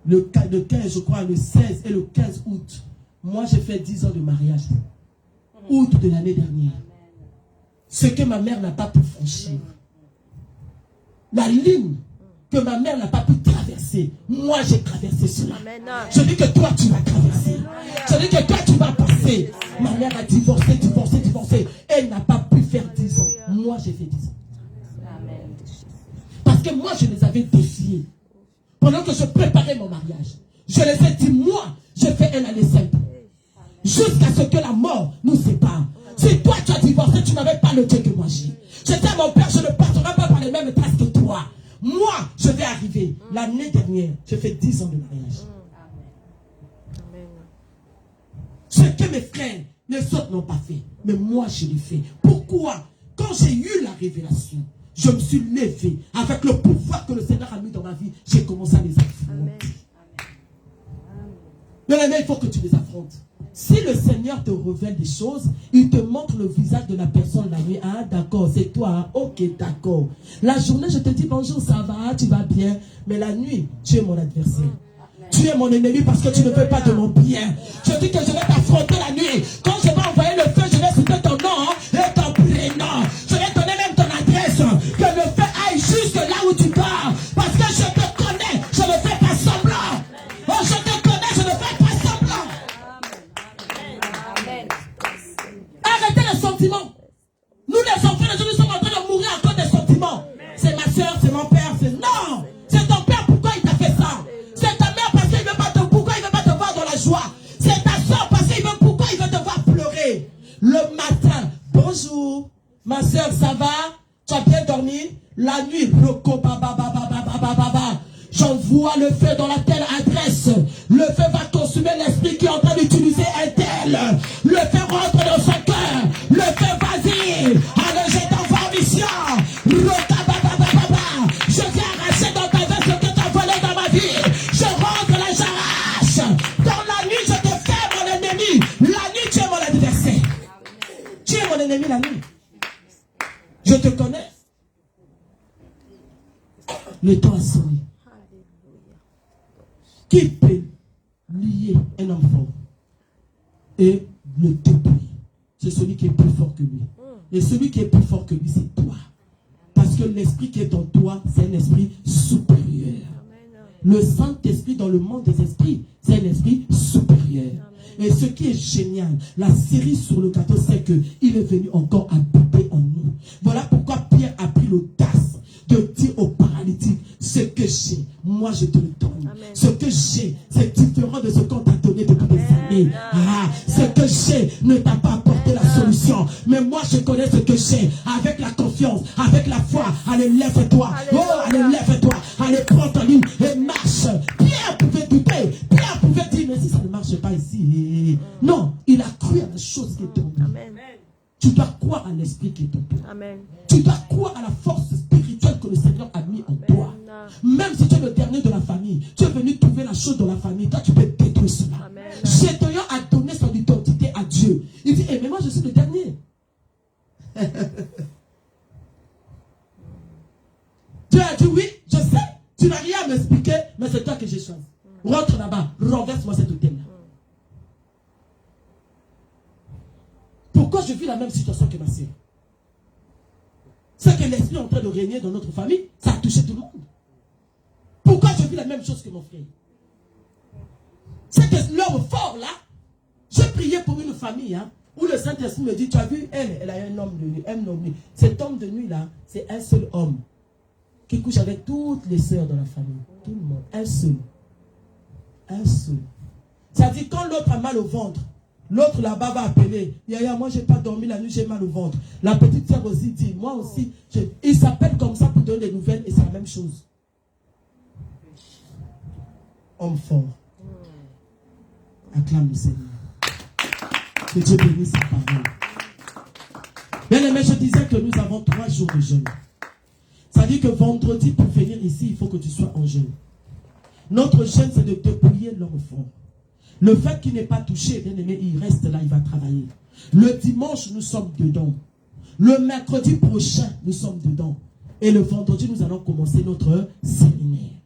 le 15, je crois, le 16 et le 15 août, moi j'ai fait 10 ans de mariage. Août de l'année dernière. Ce que ma mère n'a pas pu franchir. La ligne que ma mère n'a pas pu traverser. Moi, j'ai traversé cela. Je dis que toi, tu vas traverser. Je dis que toi, tu vas passer. Ma mère a divorcé. Elle n'a pas pu faire 10 ans. Moi, j'ai fait 10 ans. Parce que moi, je les avais défiés. Pendant que je préparais mon mariage, je les ai dit, moi, je fais un aller simple. jusqu'à ce que la mort nous sépare. Si toi tu as divorcé, tu n'avais pas le Dieu que moi j'ai. Je dis à mon père, je ne passerai pas par les mêmes traces que toi. Moi, je vais arriver. L'année dernière, j'ai fait 10 ans de mariage. Ce que mes frères, les autres n'ont pas fait. Mais moi, je l'ai fait. Pourquoi? Quand j'ai eu la révélation, je me suis levé avec le pouvoir que le Seigneur a mis dans ma vie. J'ai commencé à les affronter. Mais il faut que tu les affrontes. Si le Seigneur te révèle des choses, il te montre le visage de la personne la nuit. Ah, d'accord, c'est toi. Hein? Ok, d'accord. La journée, je te dis bonjour, ça va, tu vas bien. Mais la nuit, tu es mon adversaire. Tu es mon ennemi parce que tu ne veux pas de mon bien. Je dis que je vais t'affronter la nuit. Quand je vais envoyer le feu, je vais citer ton nom et ton prénom. Je vais donner même ton adresse. Que le feu aille juste là où tu dors. Parce que je te connais, je ne fais pas semblant. Oh, je te connais, je ne fais pas semblant. Arrêtez les sentiments. Nous les enfants, nous sommes en train de mourir à cause des sentiments. C'est ma soeur, c'est mon père, c'est... Non! C'est ton père, pourquoi il t'a fait ça? C'est ta mère parce qu'il veut pas te... Pourquoi il veut pas te voir dans la joie? C'est ta soeur parce qu'il veut... Pourquoi il veut te voir pleurer? Le matin, bonjour, ma soeur, ça va? Tu as bien dormi? La nuit, j'envoie le feu dans la telle adresse. Le feu va consumer l'esprit qui est en train d'utiliser un tel. Le feu rentre dans son cœur. Le feu, vas-y. Allez, je t'envoie en mission. Je viens arracher dans ta vie ce que tu as volé dans ma vie. Je rentre là, j'arrache. Dans la nuit, je te fais mon ennemi. La nuit, tu es mon adversaire. Tu es mon ennemi la nuit. Je te connais. Le temps a sonné. Qui peut lier un enfant et le dépouiller? C'est celui qui est plus fort que lui. Et celui qui est plus fort que lui, c'est toi. Parce que l'esprit qui est en toi, c'est un esprit supérieur. Le Saint-Esprit dans le monde des esprits, c'est un esprit supérieur. Et ce qui est génial, la cerise sur le gâteau, c'est qu'il est venu encore habiter en nous. Voilà pourquoi Pierre a pris l'audace de dire aux paralytiques, ce que j'ai, moi je te le donne. Amen. Ce que j'ai, c'est différent de ce qu'on t'a donné depuis des années. Ah, ce que j'ai ne t'a pas apporté la solution. Mais moi je connais ce que j'ai. Avec la confiance, avec la foi, allez lève-toi. Oh, allez lève-toi. Allez prends ton ligne et marche. Pierre pouvait douter. Pierre pouvait dire, mais si ça ne marche pas ici. Non, il a cru à la chose qui est en lui. Tu dois croire à l'esprit qui est en toi. Amen. Tu dois croire à la force spirituelle que le Seigneur a mis en toi. Même si tu es le dernier de la famille, tu es venu trouver la chose dans la famille, toi tu peux détruire cela. Gédéon a donné son identité à Dieu. Il dit, mais moi je suis le dernier. Dieu a dit, oui, je sais, tu n'as rien à m'expliquer, mais c'est toi que j'ai choisi. Rentre là-bas, renverse-moi cet hôtel-là. Pourquoi je vis la même situation que ma sœur? C'est que l'esprit est en train de régner dans notre famille, ça a touché tout le monde. Pourquoi je vis la même chose que mon frère? C'est que l'homme fort là, j'ai prié pour une famille où le Saint-Esprit me dit, tu as vu, elle a un homme de nuit, un homme de nuit. Cet homme de nuit là, c'est un seul homme qui couche avec toutes les sœurs dans la famille. Tout le monde, un seul. Un seul. Ça dit quand l'autre a mal au ventre, l'autre là-bas va appeler. Yaya, moi j'ai pas dormi la nuit, j'ai mal au ventre. La petite sœur aussi dit, moi aussi. Il s'appelle comme ça pour donner des nouvelles et c'est la même chose. Homme fort. Acclame le Seigneur. Que Dieu bénisse sa parole. Bien aimé, je disais que nous avons 3 jours de jeûne. Ça dit que vendredi, pour venir ici, il faut que tu sois en jeûne. Notre jeûne, c'est de dépouiller l'homme fort. Le fait qu'il n'est pas touché, bien aimé, il reste là, il va travailler. Le dimanche, nous sommes dedans. Le mercredi prochain, nous sommes dedans. Et le vendredi, nous allons commencer notre séminaire.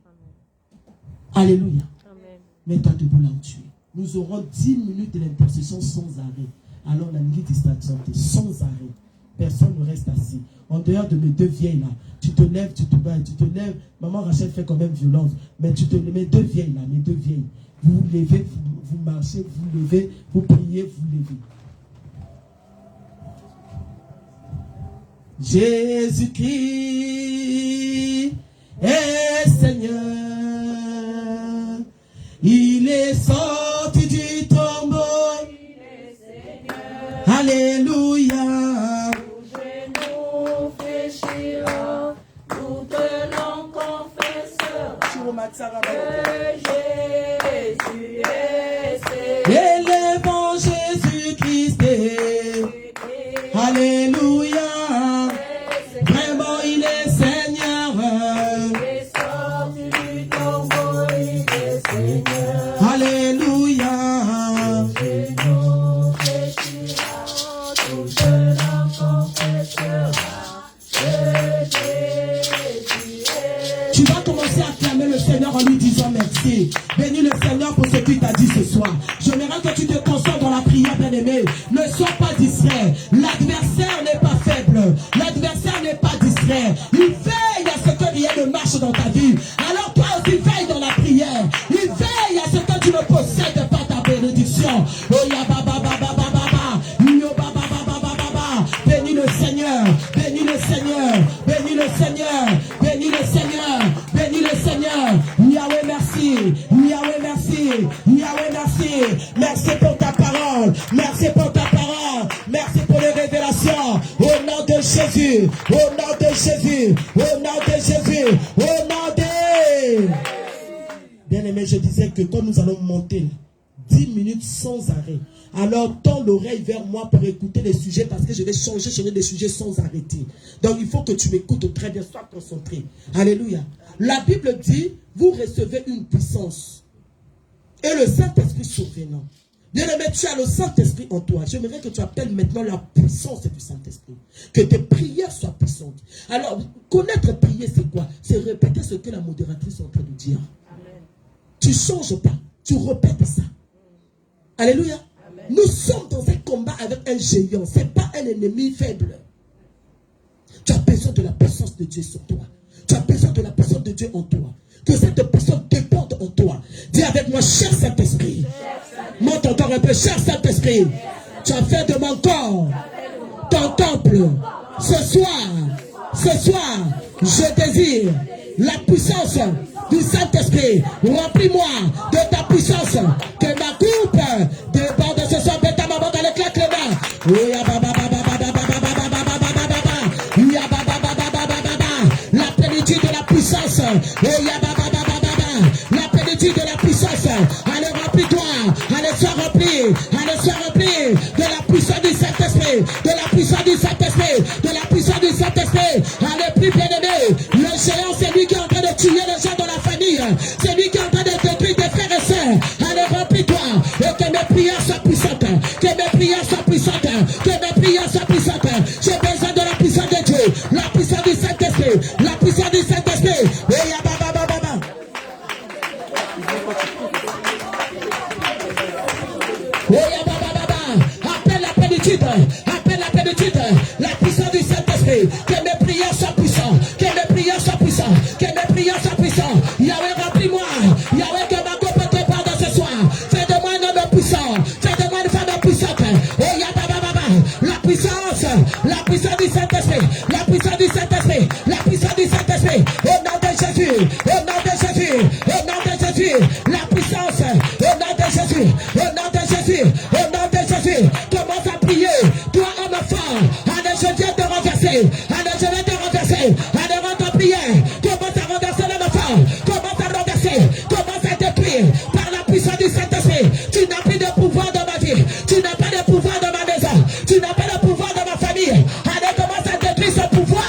Alléluia. Amen. Mets-toi debout là où tu es. Nous aurons 10 minutes de l'intercession sans arrêt. Alors la nuit distraction, sans arrêt. Personne ne reste assis. En dehors de mes 2 vieilles là, tu te lèves, tu te bats, tu te lèves. Maman Rachel fait quand même violence. Mais tu te lèves, mes 2 vieilles là, mes 2 vieilles. Vous vous levez, vous marchez, vous levez, vous priez, vous levez. Jésus-Christ est Seigneur. Il est sorti du tombeau. Élevons Jésus-Christ. Alléluia. Vraiment, il est Seigneur. Alléluia. Tu vas commencer à clamer le Seigneur en lui disant merci. Bénis le Seigneur pour ce qu'il t'a dit ce soir. J'aimerais que tu te concentres dans la prière, bien-aimé. Ne sois pas distrait. L'adversaire n'est pas faible. L'adversaire n'est pas distrait. Il veille à ce qu'il y ait de marche dans ta vie. Alors toi aussi veille dans la prière. Il veille à ce que tu ne possèdes pas ta bénédiction. Oh ya ba ba ba ba ba ba ba. Yo ba ba ba ba ba ba ba. Bénis le Seigneur. Bénis le Seigneur. Bénis le Seigneur. Bénis le Seigneur. Bénis le Seigneur. Yahweh merci. Yahweh merci. Yahweh merci. Merci pour ta parole. Merci pour ta parole. Merci pour les révélations. Au nom de Jésus. Au nom de Jésus. Au nom de Jésus. Au nom de... Bien-aimé, je disais que quand nous allons monter 10 minutes sans arrêt, alors tends l'oreille vers moi pour écouter les sujets parce que je vais changer des sujets sans arrêter. Donc il faut que tu m'écoutes très bien, sois concentré. Alléluia. La Bible dit, vous recevez une puissance et le Saint-Esprit survenant. Bien-aimé, tu as le Saint-Esprit en toi. J'aimerais que tu appelles maintenant la puissance du Saint-Esprit. Que tes prières soient puissantes. Alors, connaître prier, c'est quoi? C'est répéter ce que la modératrice est en train de dire. Amen. Tu ne changes pas, tu répètes ça. Alléluia. Amen. Nous sommes dans un combat avec un géant. Ce n'est pas un ennemi faible. Tu as besoin de la puissance de Dieu sur toi. Tu as besoin de la puissance de Dieu en toi. Que cette personne dépende en toi. Dis avec moi, cher Saint-Esprit. Monte encore un peu, cher Saint-Esprit. Tu as fait de mon corps ton temple. Ce soir, je désire la puissance du Saint-Esprit. Remplis-moi de ta puissance. Que ma coupe déborde ce soir. Mets ta maman dans les claques les mains. La plénitude de la puissance. La plénitude de la puissance. Allez, remplis-toi. Allez, sois rempli. Allez, sois rempli de la puissance du Saint-Esprit. De la puissance du Saint-Esprit. De la puissance du Saint-Esprit. Allez, plus bien-aimé. Le géant, c'est lui qui est en train de tuer les gens dans la famille. C'est lui qui est en train de détruire tes frères et sœurs. Allez, remplis-toi. Et que mes prières soient puissantes. Que mes prières soient puissantes. Que mes prières soient puissantes. J'ai besoin de la puissance de Dieu. La puissance du Saint-Esprit. La puissance du Saint-Esprit. Et ya ba ba ba ba ba. Oh ya ba ba ba ba. Appelle la plénitude. Appelle la plénitude. La puissance du Saint-Esprit. Que mes prières soient puissantes. Que mes prières soient puissantes. Que mes prières soient puissantes. Yahweh, remplis-moi. Yahweh, que ma coupe te parle ce soir. Fais de moi un homme puissant. Fais de moi une femme puissante. Oh ya ba ba ba ba. La puissance du Saint-Esprit. La puissance du Saint-Esprit. La puissance du Saint-Esprit. Au nom de Jésus. Au nom de Jésus. Au nom de Jésus. La puissance. Au nom de Jésus. Au nom de Jésus. Au nom de Jésus. Commence à prier. Toi, homme fort. Allez, je viens te renverser. Allez, je viens te renverser. Allez, rentre en prière. Commence à renverser l'homme fort. Commence à renverser. Commence à détruire. Par la puissance du Saint-Esprit. Tu n'as plus de pouvoir dans ma vie. Tu n'as pas de pouvoir dans ma maison. Tu n'as pas de pouvoir dans ma famille. Allez, commence à détruire ce pouvoir.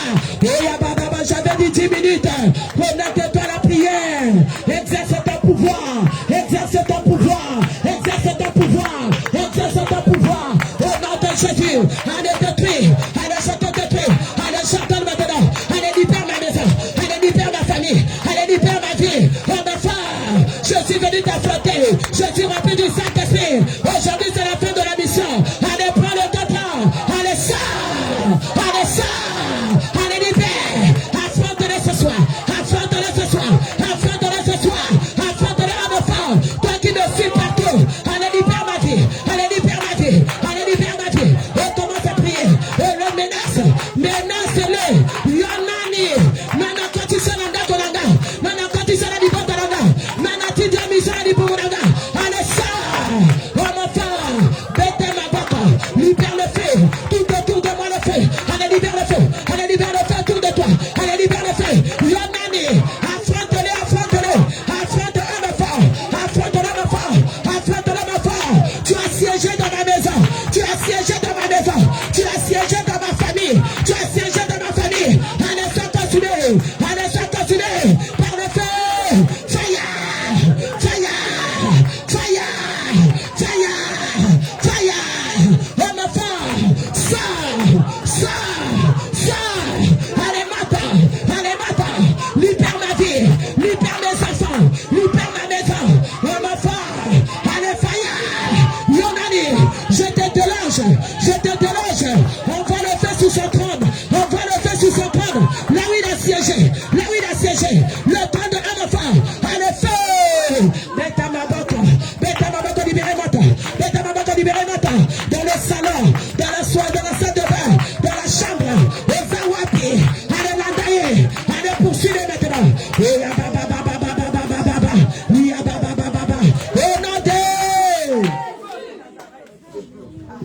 J'avais dit 10 minutes. Connecte-toi à la prière. Exerce ton pouvoir. Exerce ton pouvoir. Exerce ton pouvoir. Exerce ton pouvoir. Au nom de Jésus. Allez, détruire. Allez, je te détruis. Allez, j'entends maintenant. Allez, libère ma maison. Allez, libère ma famille. Allez, libère ma vie. Oh, ma femme. Je suis venu t'affronter. Je suis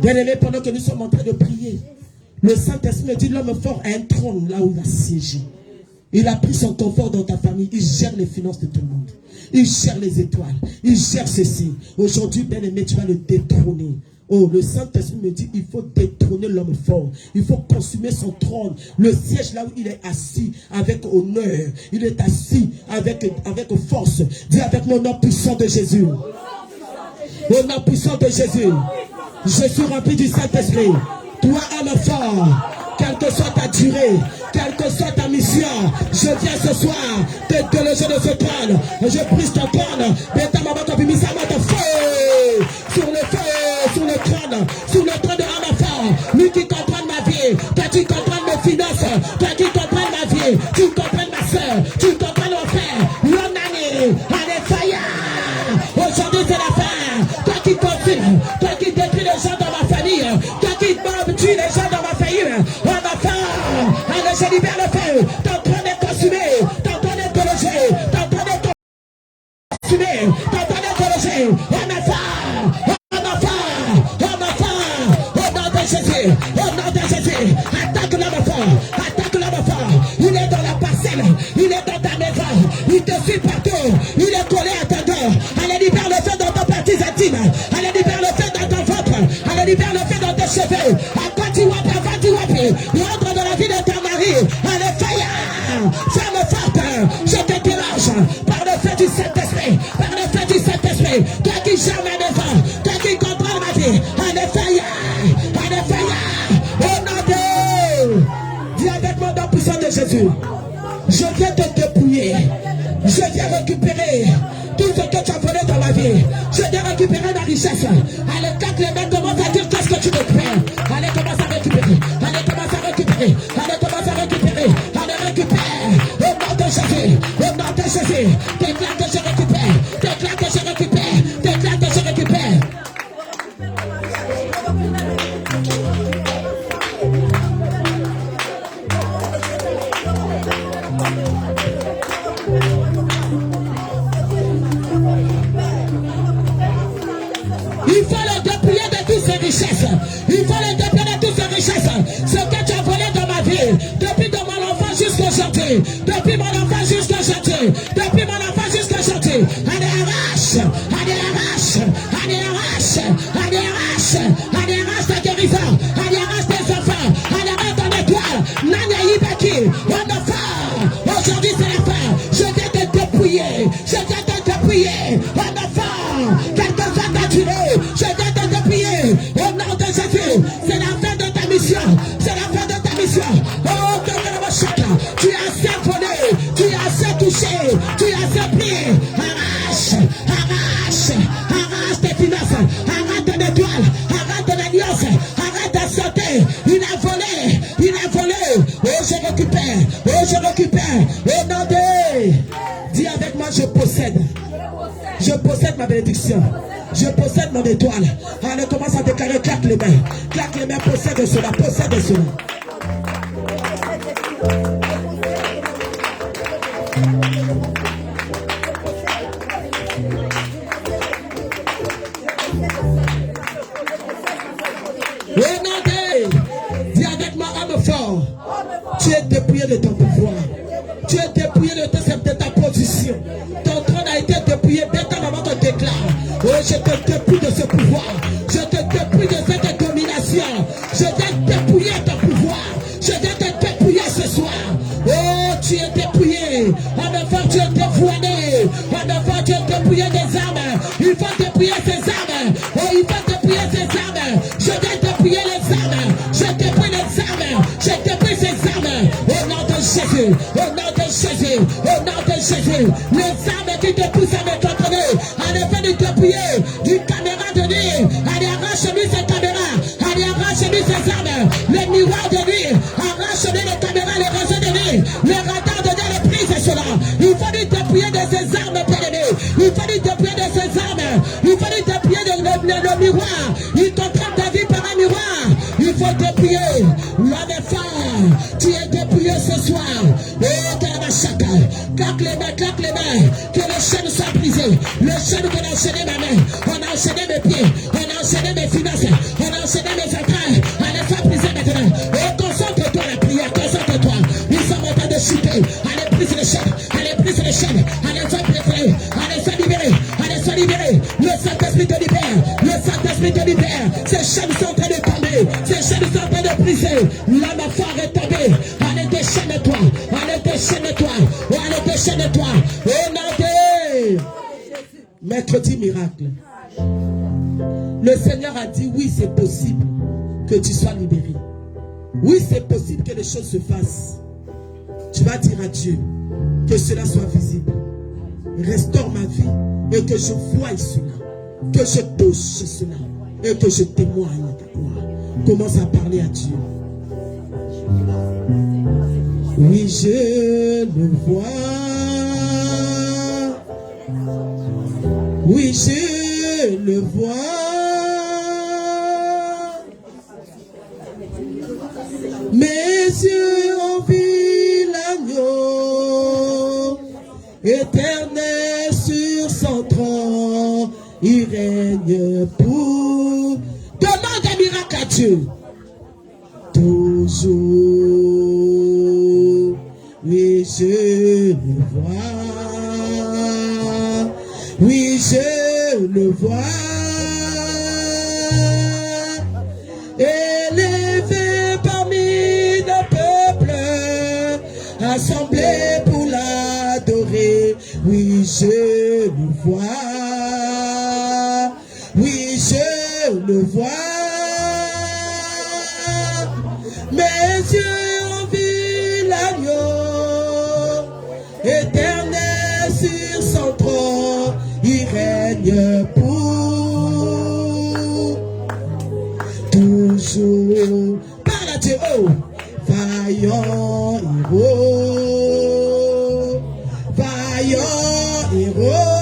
Bien-aimé, pendant que nous sommes en train de prier, le Saint-Esprit me dit, l'homme fort a un trône là où il va siéger. Il a pris son confort dans ta famille. Il gère les finances de tout le monde. Il gère les étoiles. Il gère ceci. Aujourd'hui, bien-aimé, tu vas le détrôner. Oh, le Saint-Esprit me dit, il faut détrôner l'homme fort. Il faut consumer son trône. Le siège là où il est assis avec honneur. Il est assis avec force. Dis avec mon nom puissant de Jésus. Au nom puissant de Jésus. Je suis rempli du Saint-Esprit. Toi, homme fort, quelle que soit ta durée, quelle que soit ta mission, je viens ce soir te déloger de ce trône. Je brise ton trône. Mais ta maman t'a mis sa main de feu. Sur le trône de homme fort. Lui qui comprend ma vie, toi qui comprends mes finances, toi qui comprends ma vie, tu comprends ma soeur, tu comprends mon frère. L'onani, allez, fire. Aujourd'hui c'est la fin. Toi qui confines, toi qui détruis les gens dans ma famille, toi qui tues les gens dans ma famille, on va faire. Allez, je libère le feu. Ton trône est consumé, ton trône est délogé, ton trône est consumé, ton trône est délogé. On va faire. Jésus, au nom de Jésus, attaque l'homme fort, il est dans la parcelle, il est dans ta maison, il te suit partout, il est collé à ta dos. Allez, libère le feu dans ton partie intime, allez, libère le feu dans ton ventre, allez, libère le feu dans tes cheveux. À quoi tu wapes, rentre dans la vie de ton mari, allez, fire, femme forte, je te dérange par le feu du Saint-Esprit, toi qui gères ma maison, toi qui comprends ma vie, allez, fire. Au nom de... Dis avec moi dans le puissant de Jésus. Je viens te dépouiller. Je viens récupérer tout ce que tu as volé dans ma vie. Je viens récupérer ma richesse. Allez, quand les mains commencent à dire qu'est-ce que tu veux faire. Allez, commence à récupérer. Allez, commence à récupérer. Allez, commence à récupérer. Allez, récupère. Au nom de Jésus. Au nom de Jésus. Déclare que je récupère. Déclare que je récupère. Déclare que je récupère. Il faut le dépouiller de toutes ses richesses. Il faut le dépouiller de toutes ses richesses. Ce que tu as volé dans ma vie, depuis de mon enfant jusqu'à aujourd'hui. Depuis mon enfant jusqu'à aujourd'hui. Depuis mon enfant jusqu'à aujourd'hui. Allez, arrache. Allez, arrache. Allez, arrache. Allez, arrache. Allez, arrache ta guérison. Allez, arrache tes enfants. Allez, arrache ton étoile. Nana Ibaki. On enfant. Aujourd'hui, c'est la fin. Je viens te dépouiller. Je viens te dépouiller. On enfant. Quelle que soit ta durée. Je viens te dépouiller. Au nom de Jésus. C'est la fin de ta mission. C'est la fin de ta mission. Oh, que tu as assez volé. Tu as assez touché. Tu as assez pris. Arrache. Arrache. Arrache tes finances. Arrête ton étoile. Arrête ton alliance. Arrête ta santé. Il a volé. Il a volé. Oh, je récupère. Oh, je récupère. Au nom de... Dis avec moi, je possède. Je possède ma bénédiction. Je possède mon étoile. Allez, commence à déclarer, claque les mains. Claque les mains, possède cela, possède cela. Dis avec moi, homme fort. Tu es dépouillé de ton pouvoir. Tu es dépouillé de ta position. Ton trône a été dépouillé. Dès ta maman te déclare. Oh, je te dépouille de ce pouvoir. Je te dépouille de cette domination. Je viens dépouiller ton pouvoir. Je viens te dépouiller ce soir. Oh, tu es dépouillé. Homme fort, tu es dévoilé. Homme fort, tu es dépouillé des armes. Il faut dépouiller ces armes. Oh, il faut dépouiller ces armes. Je viens dépouiller les armes. Je dépouille les armes. Je dépouille ces armes. Au nom de Jésus. Au nom de Jésus. Au nom de Jésus. Les armes qui te poussent à me contrôler. En effet, de dépouiller d'une caméra de nuit. Allez, arrache-lui cette caméra. Allez, arrache-lui ces armes. Les miroirs de nuit. Arrache-lui les caméras, les réseaux de nuit. Les radars de nuit, les prises, cela. Il faut lui dépouiller de ces armes, bien-aimés. Il faut lui dépouiller de ces armes. Il faut lui dépouiller de le miroir. Il contrôle ta vie par un miroir. Il faut dépouiller. L'homme est fort. Tu es dépouillé ce soir. Oh, Kalabashaka. Claque les mains, claque les mains. Que les chaînes soient brisées. Les chaînes qu'on a enchaîné ma main. On a enchaîné mes pieds. On a enchaîné mes finances. On a enchaîné chaînes. Allez, sois préféré. Allez, sois libéré. Allez, sois libéré. Le Saint-Esprit te libère. Le Saint-Esprit te libère. Ces chaînes sont en train de tomber. Ces chaînes sont en train de briser. L'âme fort est tombée. Allez, déchaîne-toi. Allez, déchaîne-toi. Allez, déchaîne-toi. Au nom de mercredi miracle. Le Seigneur a dit oui, c'est possible que tu sois libéré. Oui, c'est possible que les choses se fassent. Tu vas dire à Dieu que cela soit visible. Restaure ma vie et que je voie cela. Que je touche cela et que je témoigne de toi. Commence à parler à Dieu. Oui, je le vois. Oui, je le vois. Mes yeux ont vu l'agneau éternel sur son trône. Il règne pour. Demande un miracle à Dieu. Toujours. Oui, je le vois. Oui, je le vois. Élevé parmi nos peuples, assemblés pour l'adorer. Oui, je le vois. Oui, je le vois. Mes yeux ont vu l'agneau éternel sur son trône. Il règne pour toujours. Parle à Dieu, oh, vaillant héros, vaillant héros,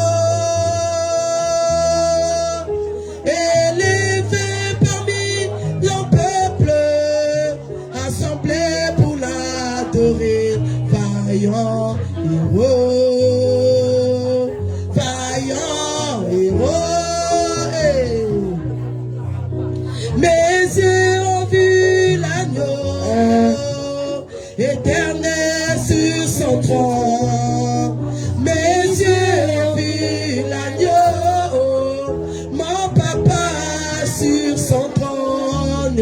élevé parmi le peuple, assemblé pour l'adorer, vaillant héros, vaillant héros. Mes yeux ont vu l'agneau éternel sur son trône. Mes yeux ont vu l'agneau, mon papa sur son trône.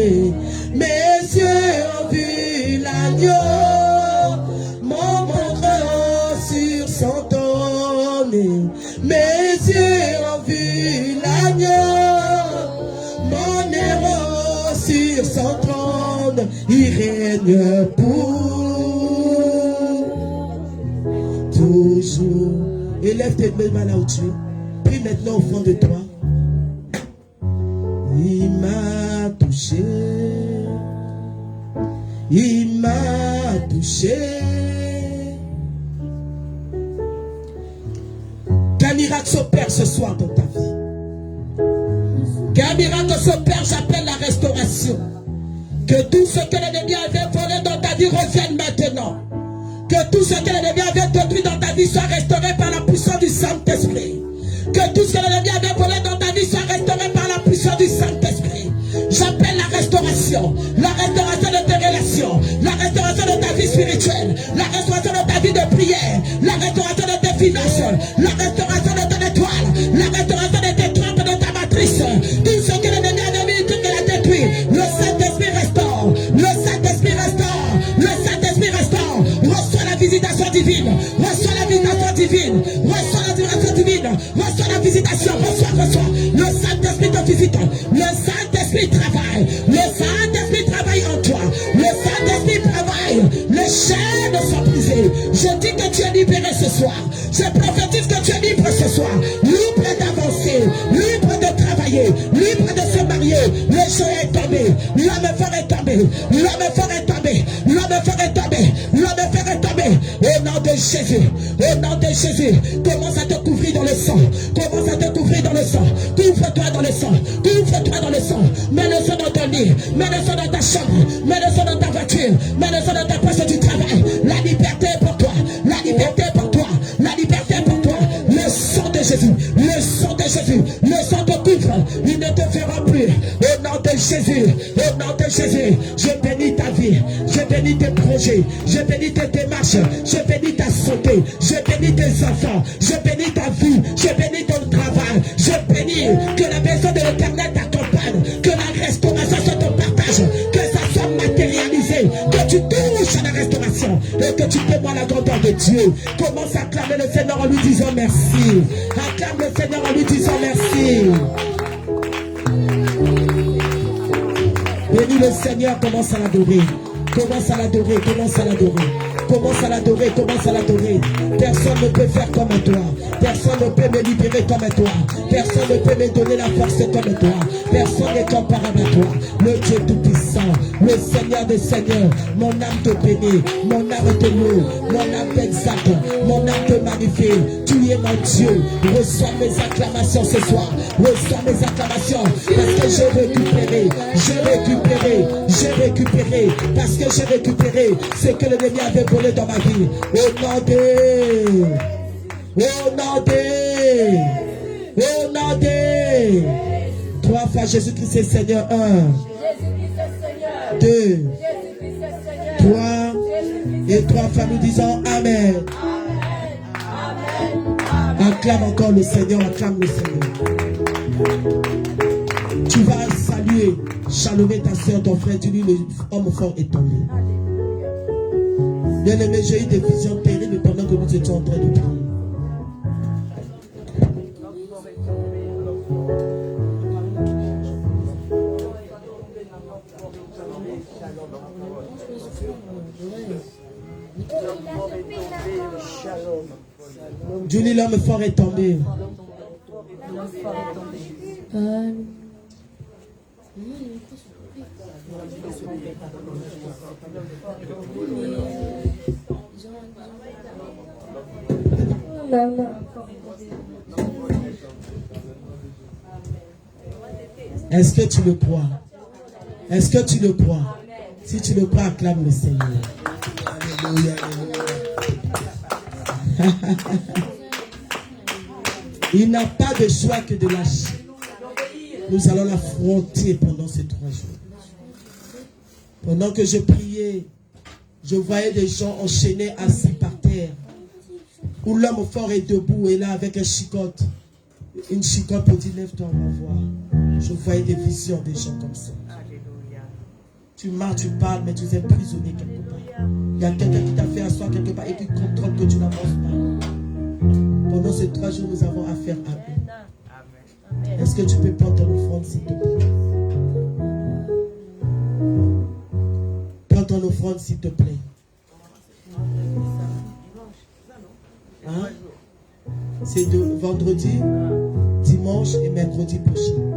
Mes yeux ont vu l'agneau, mon grand sur son trône. Mes yeux ont vu l'agneau, mon héros sur son trône. Il règne pour toujours. Élève tes mains là où tu es. Prie maintenant au fond de toi. Il m'a touché. Il m'a touché. Qu'un miracle s'opère ce soir dans ta vie. Qu'un miracle s'opère, j'appelle la restauration. Que tout ce que l'ennemi avait volé dans ta vie revienne maintenant. Que tout ce que l'ennemi avait détruit dans ta vie soit restauré par la puissance du Saint-Esprit. Que tout ce que l'ennemi avait volé dans ta vie soit restauré par la puissance du Saint-Esprit. J'appelle la restauration de tes relations, la restauration de ta vie spirituelle, la restauration de ta vie de prière, la restauration de tes finances, la restauration de ton étoile, la restauration de tes trompes, de ta matrice. Tout ce que l'ennemi a mis, tout ce qu'il a détruit, le Saint-Esprit restaure, le Saint-Esprit restaure, le Saint-Esprit restaure. Reçois la visitation divine, reçois la visitation divine, reçois la visitation divine, reçois la visitation, reçois. Le Saint-Esprit te visite, le Saint-Esprit travaille, le Saint-Esprit travaille en toi, le Saint-Esprit travaille, les chaînes sont brisées. Je dis que tu es libéré ce soir, je prophétise que tu es libre ce soir, libre d'avancer, libre de travailler, libre de se marier. Le jour est tombé, l'homme fort est tombé, l'homme fort est tombé, l'homme fort est tombé, l'homme fort est tombé. Au nom de Jésus, au nom de Jésus, commence à te couvrir dans le sang, commence à te couvrir dans le sang, couvre-toi dans le sang, couvre-toi dans le sang, mets le sang dans ton lit, mets le sang dans ta chambre, mets le sang dans ta voiture, mets le sang dans ta poste du travail. La liberté est pour toi, la liberté est pour toi, la liberté est pour toi. Le sang de Jésus, le sang de Jésus, le sang te couvre, il ne te fera plus. Au nom de Jésus, au nom de Jésus, je bénis ta vie, je bénis tes projets, je bénis tes démarches, je bénis ta santé, je bénis tes enfants, je bénis ta vie, je bénis ton travail, je bénis que la maison de l'Éternel t'accompagne, que la restauration soit ton partage, que ça soit matérialisé, que tu touches à la restauration et que tu témoignes la grandeur de Dieu. Commence à acclamer le Seigneur en lui disant merci. Acclame le Seigneur en lui disant merci. Bénis le Seigneur, commence à l'adorer. Commence à l'adorer, commence à l'adorer. Commence à l'adorer, commence à l'adorer. Personne ne peut faire comme toi. Personne ne peut me libérer comme toi. Personne ne peut me donner la force comme toi. Personne n'est comparable à toi. Le Dieu Tout-Puissant, le Seigneur des Seigneurs. Mon âme te bénit, mon âme te loue, mon âme t'exalte, mon âme te magnifie. Tu es mon Dieu. Reçois mes acclamations ce soir. Reçois mes acclamations parce que j'ai récupéré, j'ai récupéré, j'ai récupéré. Parce que j'ai récupéré ce que l'ennemi avait volé dans ma vie. Au nom de, au nom de, au nom de. 3 fois Jésus-Christ est Seigneur. 1, 2, 3 et 3 fois nous disons Amen. Acclame encore le Seigneur, acclame le Seigneur. Tu vas saluer, chalomer ta soeur, ton frère, dis-lui le homme fort est tombé. Bien aimé, j'ai eu des visions terribles pendant que nous étions en train de prier. Julie, l'homme fort est tombé. Est-ce que tu le crois? Est-ce que tu le crois? Si tu le crois, acclame le Seigneur. Alléluia. Il n'a pas de choix que de lâcher. Nous allons l'affronter pendant ces 3 jours. Pendant que je priais, je voyais des gens enchaînés assis par terre. Où l'homme fort est debout et là avec un chicotte. Une chicotte pour dire lève-toi, on va voir. Je voyais des visions des gens comme ça. Tu marches, tu parles, mais tu es prisonnier quelque part. Il y a quelqu'un qui t'a fait asseoir quelque part et qui contrôle que tu n'avances pas. Pendant ces 3 jours, nous avons affaire à eux. Est-ce que tu peux prendre ton offrande, s'il te plaît? Prends ton offrande, s'il te plaît. Hein? C'est de vendredi, dimanche et mercredi prochain.